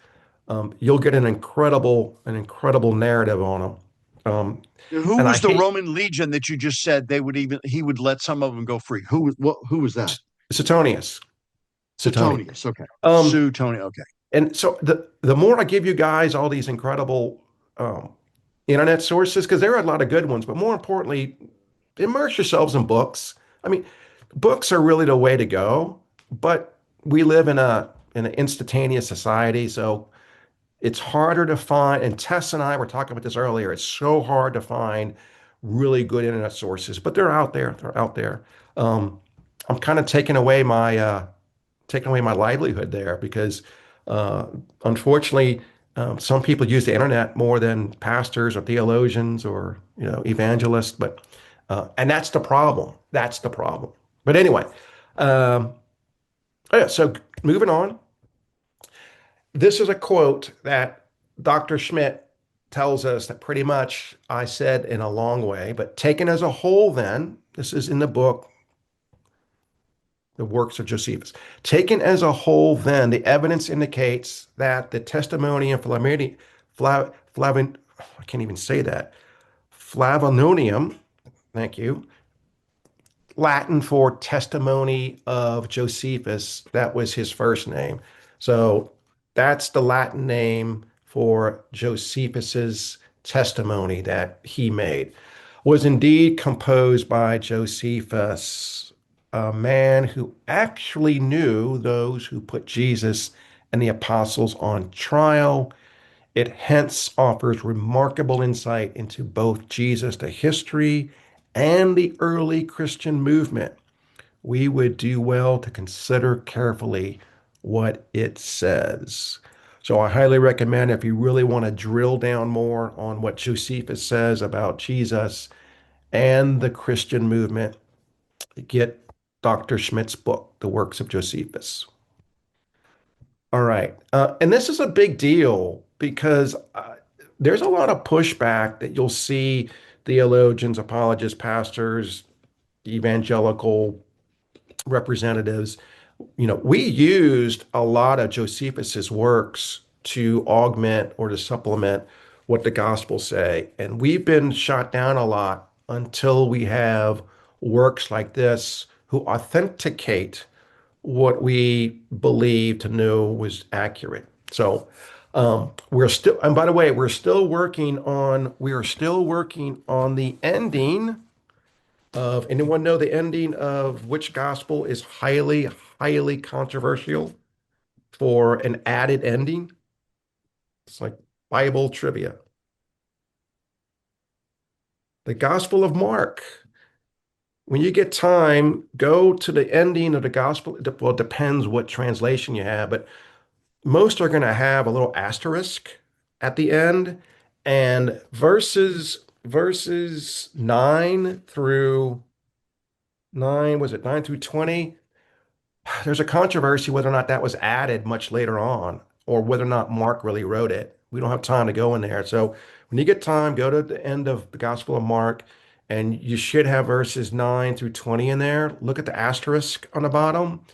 you'll get an incredible narrative on them. Who And I was the hate Roman legion that you just said he would let some of them go free? Who was that? Suetonius. Suetonius. Suetonius. Okay. Um, Suetonius. Okay. and so the more I give you guys all these incredible um, internet sources, because there are a lot of good ones, but more importantly, immerse yourselves in books. I mean, books are really the way to go, but we live in an instantaneous society, so it's harder to find. And Tess and I were talking about this earlier. It's so hard to find really good internet sources, but they're out there. They're out there. I'm kind of taking away my livelihood there because uh, unfortunately, some people use the internet more than pastors or theologians or evangelists. But and that's the problem. That's the problem. But anyway, um, yeah. So moving on. This is a quote that Dr. Schmidt tells us that pretty much I said in a long way, but taken as a whole, then this is in the book the works of Josephus. Taken as a whole, then, the evidence indicates that the testimony of I can't even say that, Flavinonium, thank you, Latin for testimony of Josephus. That was his first name. So that's the Latin name for Josephus's testimony that he made. Was indeed composed by Josephus, a man who actually knew those who put Jesus and the apostles on trial. It hence offers remarkable insight into both Jesus, the history, and the early Christian movement. We would do well to consider carefully what it says. So I highly recommend if you really want to drill down more on what Josephus says about Jesus and the Christian movement, get Dr. Schmidt's book, The Works of Josephus. All right. And this is a big deal because there's a lot of pushback that you'll see theologians, apologists, pastors, evangelical representatives. We used a lot of Josephus's works to augment or to supplement what the Gospels say. And we've been shot down a lot until we have works like this who authenticate what we believe to know was accurate. So we're still, and by the way, we are still working on the ending of, anyone know the ending of which gospel is highly, highly controversial for an added ending? It's like Bible trivia. The Gospel of Mark. When you get time, go to the ending of the gospel. Well, it depends what translation you have, but most are going to have a little asterisk at the end, and verses 9 through 20, there's a controversy whether or not that was added much later on or whether or not Mark really wrote it. We don't have time to go in there. So when you get time, go to the end of the Gospel of Mark, and you should have verses 9 through 20 in there. Look at the asterisk on the bottom,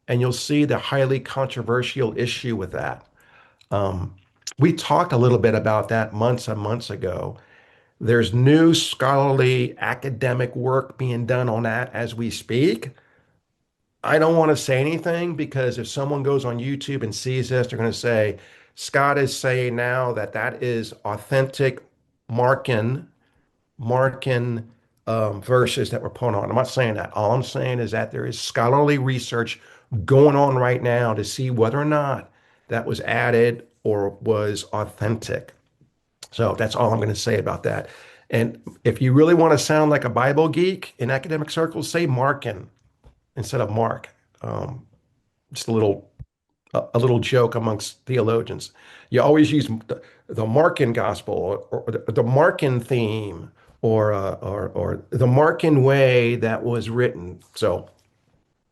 and you'll see the highly controversial issue with that. Um, we talked a little bit about that months and months ago. There's new scholarly academic work being done on that as we speak. I don't want to say anything because if someone goes on YouTube and sees this, they're going to say, Scott is saying now that that is authentic Markan, Markan verses that were put on. I'm not saying that. All I'm saying is that there is scholarly research going on right now to see whether or not that was added or was authentic. So that's all I'm going to say about that. And if you really want to sound like a Bible geek in academic circles, say Markin instead of Mark. Um, just a little joke amongst theologians. You always use the Markan gospel or the Markan theme or the Markan way that was written. So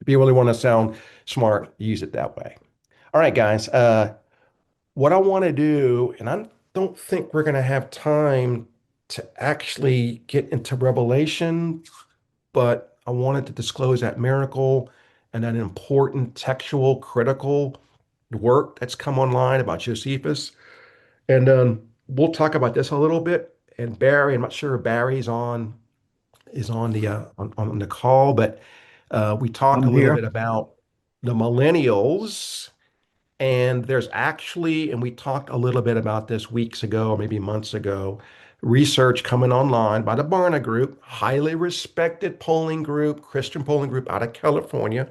if you really want to sound smart, use it that way. All right, guys. What I want to do, and I don't think we're going to have time to actually get into Revelation, but I wanted to disclose that miracle and that important textual critical work that's come online about Josephus. And we'll talk about this a little bit. And Barry, I'm not sure if Barry's on is on on the call, but we talked a I'm little here. bit about the millennials. And there's actually, and we talked a little bit about this weeks ago, or maybe months ago, research coming online by the Barna Group, highly respected polling group, Christian polling group out of California,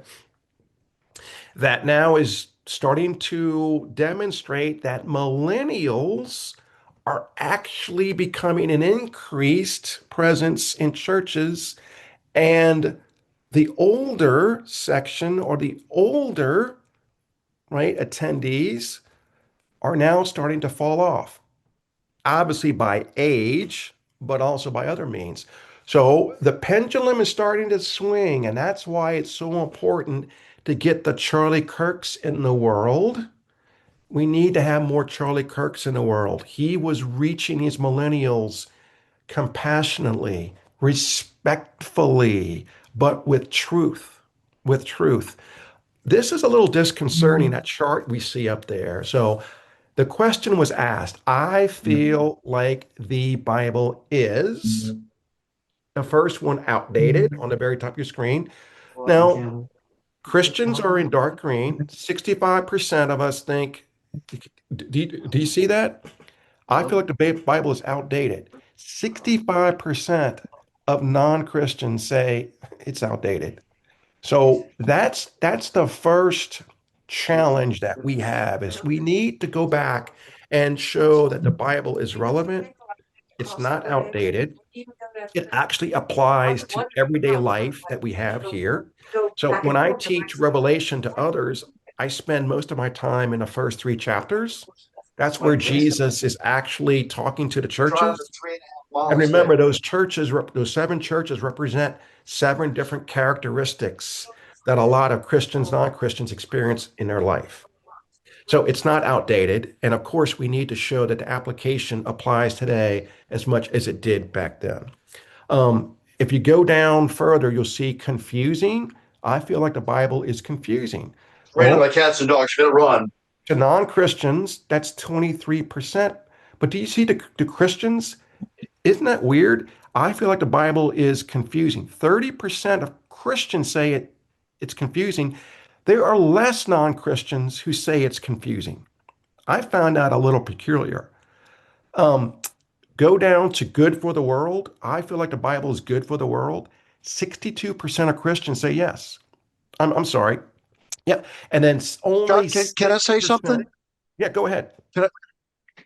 that now is starting to demonstrate that millennials are actually becoming an increased presence in churches, and the older section or the older, right, attendees are now starting to fall off, obviously by age, but also by other means. So the pendulum is starting to swing, and that's why it's so important to get the Charlie Kirks in the world. We need to have more Charlie Kirks in the world. He was reaching his millennials compassionately, respectfully, but with truth. With truth. This is a little disconcerting, that chart we see up there. So the question was asked. I feel like the Bible is the first one outdated on the very top of your screen. Now, Christians are in dark green. 65% of us think, do you see that? I feel like the Bible is outdated. 65% of non-Christians say it's outdated. So that's the first challenge that we have is we need to go back and show that the Bible is relevant. It's not outdated. It actually applies to everyday life that we have here. So when I teach Revelation to others, I spend most of my time in the first three chapters. That's where Jesus is actually talking to the churches. And remember, those churches, those seven churches represent seven different characteristics that a lot of Christians, non-Christians experience in their life. So it's not outdated. And of course, we need to show that the application applies today as much as it did back then. If you go down further, you'll see confusing. I feel like the Bible is confusing. Surrounded Well, by cats and dogs. Gonna run. to non-Christians, that's 23%. But do you see the Christians? Isn't that weird? I feel like the Bible is confusing. 30% of Christians say it's confusing. There are less non-Christians who say it's confusing. I found that a little peculiar. Um, Go down to good for the world. I feel like the Bible is good for the world. 62% of Christians say yes. I'm sorry. Yeah. And then only Scott, can I say 6%. something? Yeah, go ahead. Can I,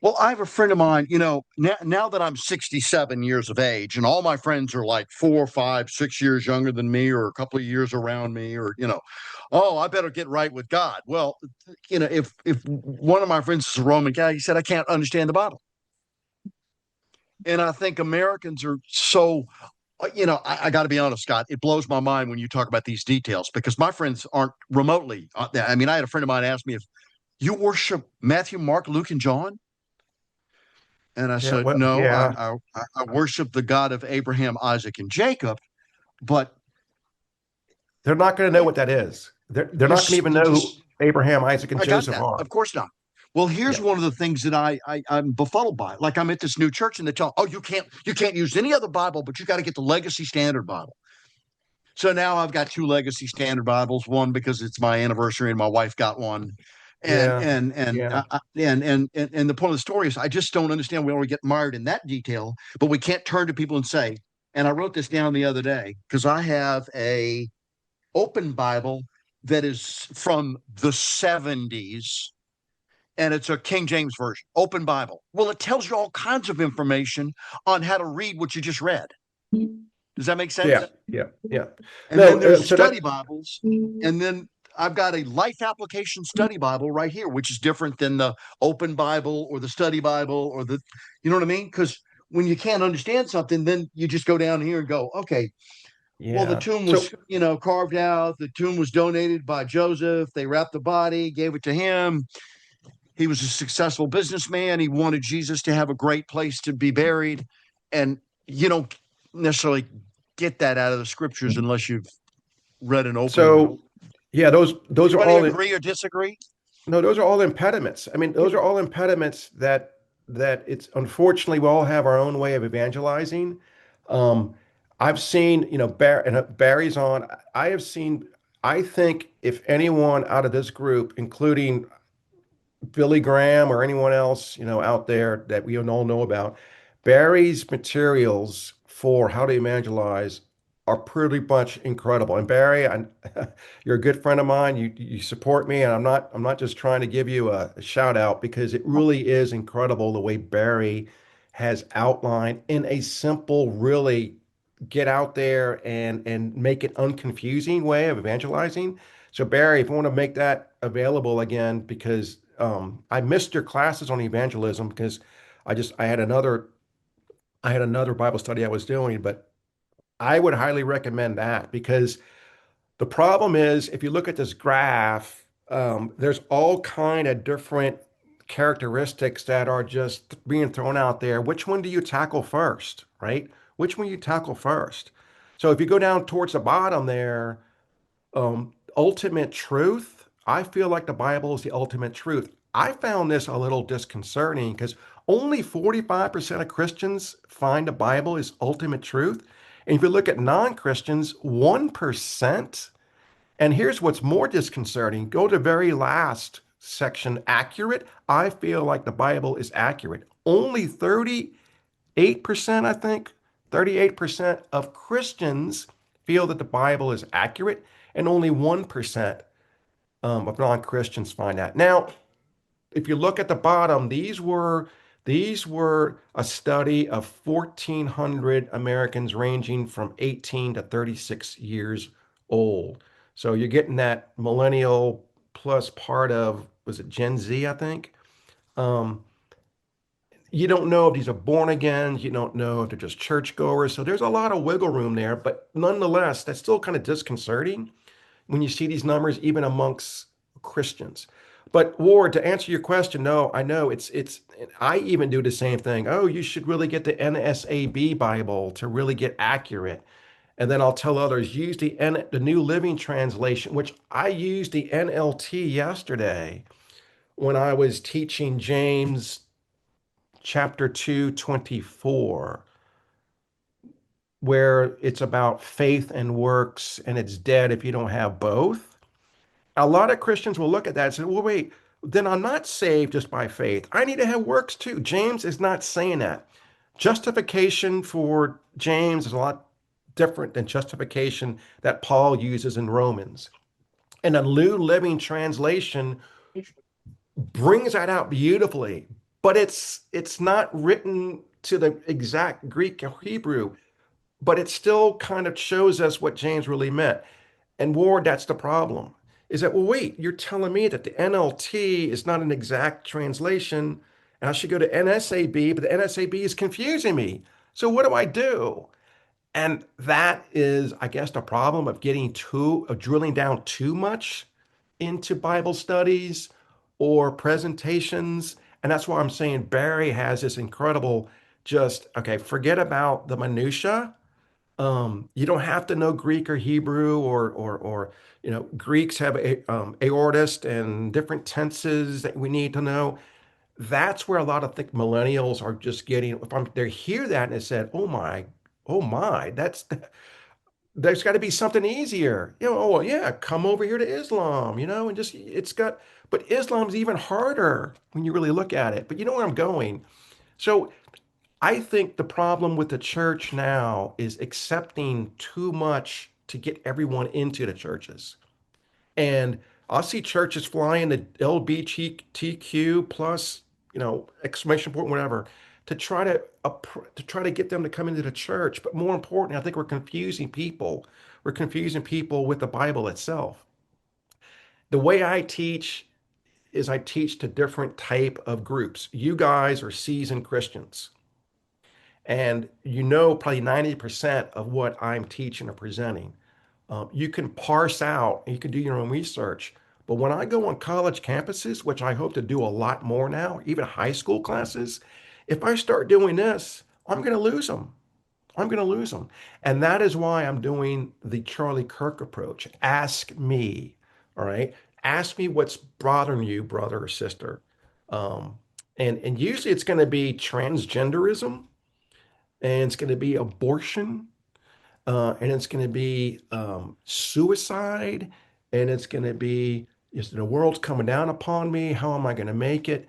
well, I have a friend of mine, now that I'm 67 years of age, and all my friends are like 4, 5, 6 years younger than me, or a couple of years around me, oh, I better get right with God. Well, if one of my friends is a Roman guy, he said, I can't understand the Bible. And I think Americans are so, I got to be honest, Scott, it blows my mind when you talk about these details because my friends aren't remotely. I mean, I had a friend of mine ask me if you worship Matthew, Mark, Luke, and John. And I Yeah, said, well, no, yeah. I worship the God of Abraham, Isaac, and Jacob. But They're not going to know what that is. They're not going to even they're know who just, Abraham, Isaac, and I got Joseph that. are. Of course not. Well, here's Yeah. one of the things that I'm befuddled by. Like I'm at this new church and they tell, oh, you can't use any other Bible, but you got to get the Legacy Standard Bible. So now I've got two Legacy Standard Bibles. One because it's my anniversary and my wife got one, and Yeah. and and Yeah. and the point of the story is I just don't understand. We already get mired in that detail, but we can't turn to people and say. And I wrote this down the other day because I have a open Bible that is from the 70s, and it's a King James version, open Bible. Well, it tells you all kinds of information on how to read what you just read. Does that make Yeah, sense? yeah, yeah. And No, then there's so study that, Bibles. And then I've got a life application study Bible right here, which is different than the open Bible or the study Bible or the, you know what I mean? Because when you can't understand something, then you just go down here and go, okay, well, the yeah. tomb was, So, carved out. The tomb was donated by Joseph. They wrapped the body, gave it to him. He was a successful businessman. He wanted Jesus to have a great place to be buried. And you don't necessarily get that out of the scriptures unless you've read an open. so yeah, those are Anybody all agree or disagree? no, those are all impediments. I mean, those are all impediments that it's unfortunately we all have our own way of evangelizing. Um, I've seen, Barry's on. I have seen. I think if anyone out of this group, including Billy Graham or anyone else, out there that we all know about, Barry's materials for how to evangelize are pretty much incredible. And Barry, you're a good friend of mine. You support me, and I'm not just trying to give you a shout out because it really is incredible the way Barry has outlined in a simple, really get out there and make it unconfusing way of evangelizing. So Barry, if you want to make that available again, because I missed your classes on evangelism because I had another Bible study I was doing, but I would highly recommend that because the problem is if you look at this graph, there's all kind of different characteristics that are just being thrown out there. Which one do you tackle first, right? Which one you tackle first? So if you go down towards the bottom there, ultimate truth. I feel like the Bible is the ultimate truth. I found this a little disconcerting because only 45% of Christians find the Bible is ultimate truth. And if you look at non-Christians, 1%. And here's what's more disconcerting. Go to the very last section, accurate. I feel like the Bible is accurate. Only 38%, I think, 38% of Christians feel that the Bible is accurate, and only 1% of non-Christians find that. Now, if you look at the bottom, these were a study of 1,400 Americans ranging from 18 to 36 years old. So you're getting that millennial plus part of, was it Gen Z, I think? Um, you don't know if these are born again. You don't know if they're just churchgoers. So there's a lot of wiggle room there. But nonetheless, that's still kind of disconcerting when you see these numbers, even amongst Christians. But Ward, to answer your question, no, I know I even do the same thing. Oh, you should really get the NSAB Bible to really get accurate. And then I'll tell others, use the New Living Translation, which I used the NLT yesterday when I was teaching James chapter 2:24, where it's about faith and works, and it's dead if you don't have both. A lot of Christians will look at that and say, well, wait, then I'm not saved just by faith. I need to have works too. James is not saying that. Justification for James is a lot different than justification that Paul uses in Romans. And a New Living Translation brings that out beautifully, but it's not written to the exact Greek or Hebrew, but it still kind of shows us what James really meant. And Ward, that's the problem. Is that, well, wait, you're telling me that the NLT is not an exact translation, and I should go to NSAB, but the NSAB is confusing me. So what do I do? And that is, I guess, the problem of drilling down too much into Bible studies or presentations. And that's why I'm saying Barry has this incredible, just, okay, forget about the minutia. You don't have to know Greek or Hebrew or Greeks have aorist and different tenses that we need to know. That's where a lot of think millennials are just getting. If they hear that and they said, oh my, there's got to be something easier. Oh well, yeah, come over here to Islam, and just but Islam's even harder when you really look at it. But you know where I'm going. So I think the problem with the church now is accepting too much to get everyone into the churches. And I'll see churches flying the LGBTQ plus, exclamation point, whatever, to try to get them to come into the church. But more importantly, I think we're confusing people. We're confusing people with the Bible itself. The way I teach is I teach to different type of groups. You guys are seasoned Christians, and probably 90% of what I'm teaching or presenting. You can parse out and you can do your own research. But when I go on college campuses, which I hope to do a lot more now, even high school classes, if I start doing this, I'm going to lose them. I'm going to lose them. And that is why I'm doing the Charlie Kirk approach. Ask me, all right? Ask me what's bothering you, brother or sister. Um, and usually it's going to be transgenderism, and it's going to be abortion, and it's going to be suicide, and it's going to be, is the world's coming down upon me? How am I going to make it?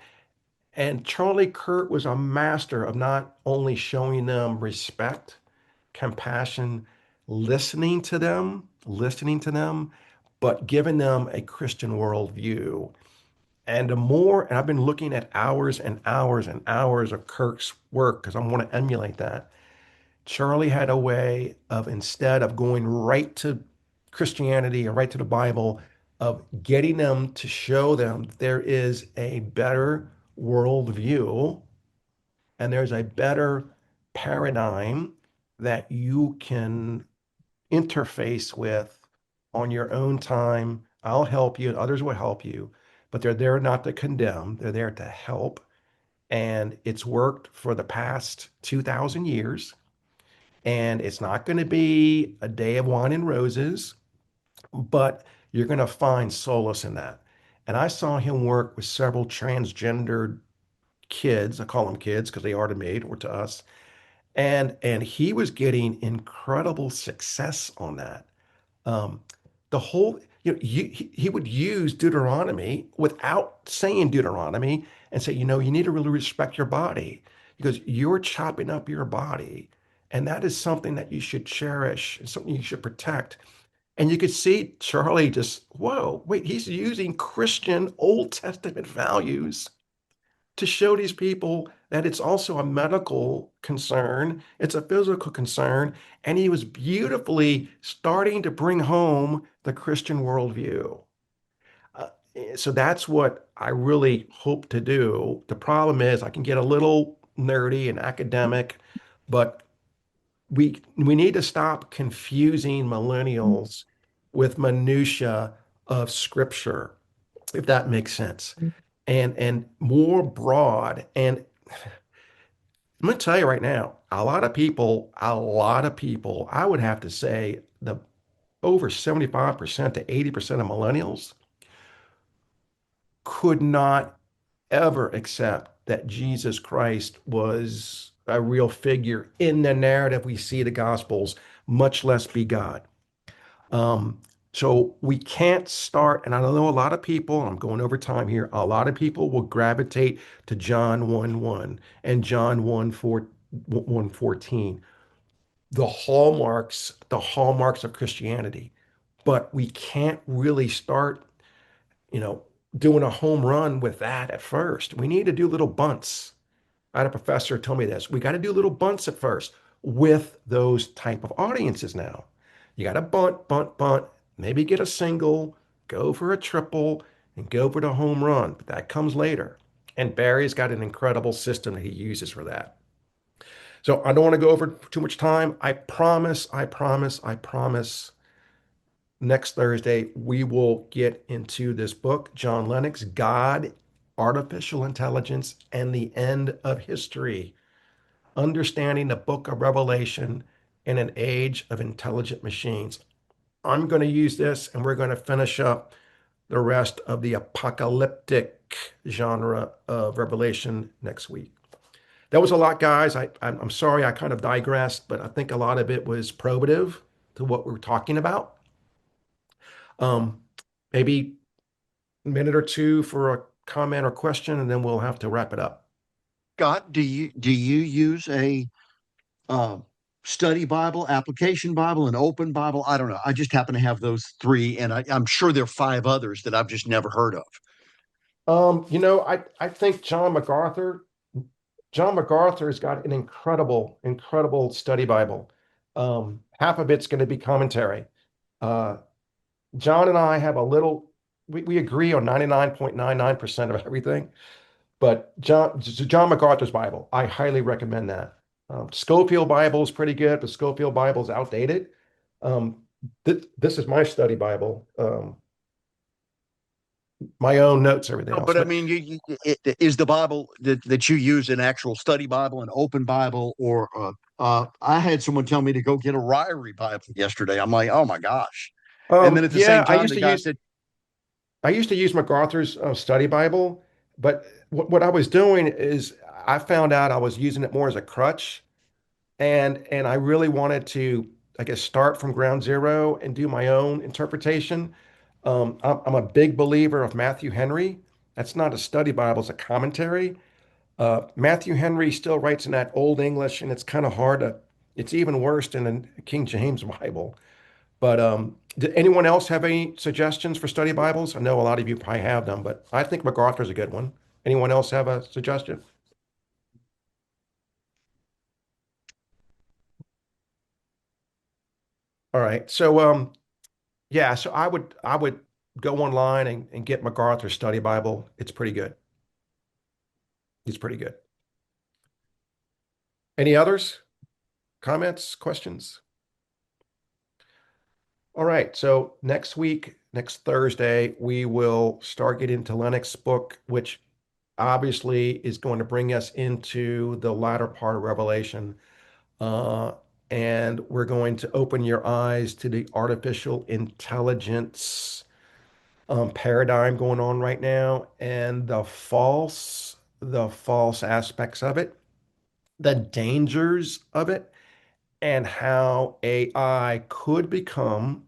And Charlie Kirk was a master of not only showing them respect, compassion, listening to them, but giving them a Christian worldview. And and I've been looking at hours and hours and hours of Kirk's work because I want to emulate that. Charlie had a way of, instead of going right to Christianity or right to the Bible, of getting them to show them there is a better worldview and there's a better paradigm that you can interface with on your own time. I'll help you, and others will help you, but they're there not to condemn, they're there to help. And it's worked for the past 2,000 years. And it's not going to be a day of wine and roses, but you're going to find solace in that. And I saw him work with several transgendered kids. I call them kids because they are to me or to us. And he was getting incredible success on that. Um, the whole, he would use Deuteronomy without saying Deuteronomy and say, you need to really respect your body because you're chopping up your body. And that is something that you should cherish and something you should protect. And you could see Charlie just, whoa, wait, he's using Christian Old Testament values to show these people that it's also a medical concern, it's a physical concern, and he was beautifully starting to bring home the Christian worldview. Uh, so that's what I really hope to do. The problem is I can get a little nerdy and academic, but we need to stop confusing millennials with minutia of scripture, if that makes sense, and more broad. And I'm going to tell you right now, a lot of people, I would have to say the over 75% to 80% of millennials could not ever accept that Jesus Christ was a real figure in the narrative we see the Gospels, much less be God. Um, so we can't start, and I know a lot of people, I'm going over time here, a lot of people will gravitate to John 1:1 and John 1:14, the hallmarks of Christianity. But we can't really start, you know, doing a home run with that at first. We need to do little bunts. I had a professor tell me this. We got to do little bunts at first with those type of audiences now. You got to bunt, maybe get a single, go for a triple, and go for the home run. But that comes later. And Barry's got an incredible system that he uses for that. So I don't want to go over too much time. I promise next Thursday we will get into this book, John Lennox, God, Artificial Intelligence, and the End of History. Understanding the book of Revelation in an age of intelligent machines. I'm going to use this and we're going to finish up the rest of the apocalyptic genre of Revelation next week. That was a lot, guys. I'm sorry I kind of digressed, but I think a lot of it was probative to what we're talking about. Um, Maybe a minute or two for a comment or question, and then we'll have to wrap it up. Scott, do you use a uh, study Bible, application Bible, and open Bible. I don't know. I just happen to have those three, and I'm sure there are five others that I've just never heard of. I think John MacArthur's got an incredible study Bible. Half of it's going to be commentary. Uh, John and I have we agree on 99.99% of everything, but John MacArthur's Bible, I highly recommend that. Schofield Bible is pretty good, but Schofield Bible is outdated. This is my study Bible, my own notes, everything No, else. but I But mean, is the Bible that you use an actual study Bible, an open Bible, or I had someone tell me to go get a Ryrie Bible yesterday. I'm like, oh my gosh! And then at the yeah, same time, the guy said, I used to use MacArthur's study Bible, but what I was doing is I found out I was using it more as a crutch, and I really wanted to, I guess, start from ground zero and do my own interpretation. I'm a big believer of Matthew Henry. That's not a study Bible; it's a commentary. Matthew Henry still writes in that Old English, and it's kind of hard to. It's even worse than the King James Bible. But did anyone else have any suggestions for study Bibles? I know a lot of you probably have them, but I think MacArthur's a good one. Anyone else have a suggestion? All right. So yeah, so I would go online and get MacArthur's study Bible. It's pretty good. It's pretty good. Any others? Comments, questions? All right. So next week, next Thursday, we will start getting into Lennox's book, which obviously is going to bring us into the latter part of Revelation. Uh, and we're going to open your eyes to the artificial intelligence paradigm going on right now and the false aspects of it, the dangers of it, and how AI could become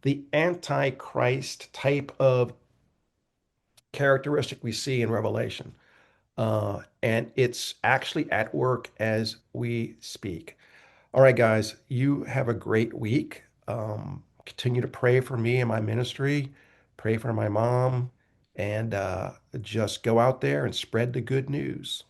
the antichrist type of characteristic we see in Revelation. And it's actually at work as we speak. All right, guys, you have a great week. Continue to pray for me and my ministry, pray for my mom, and just go out there and spread the good news.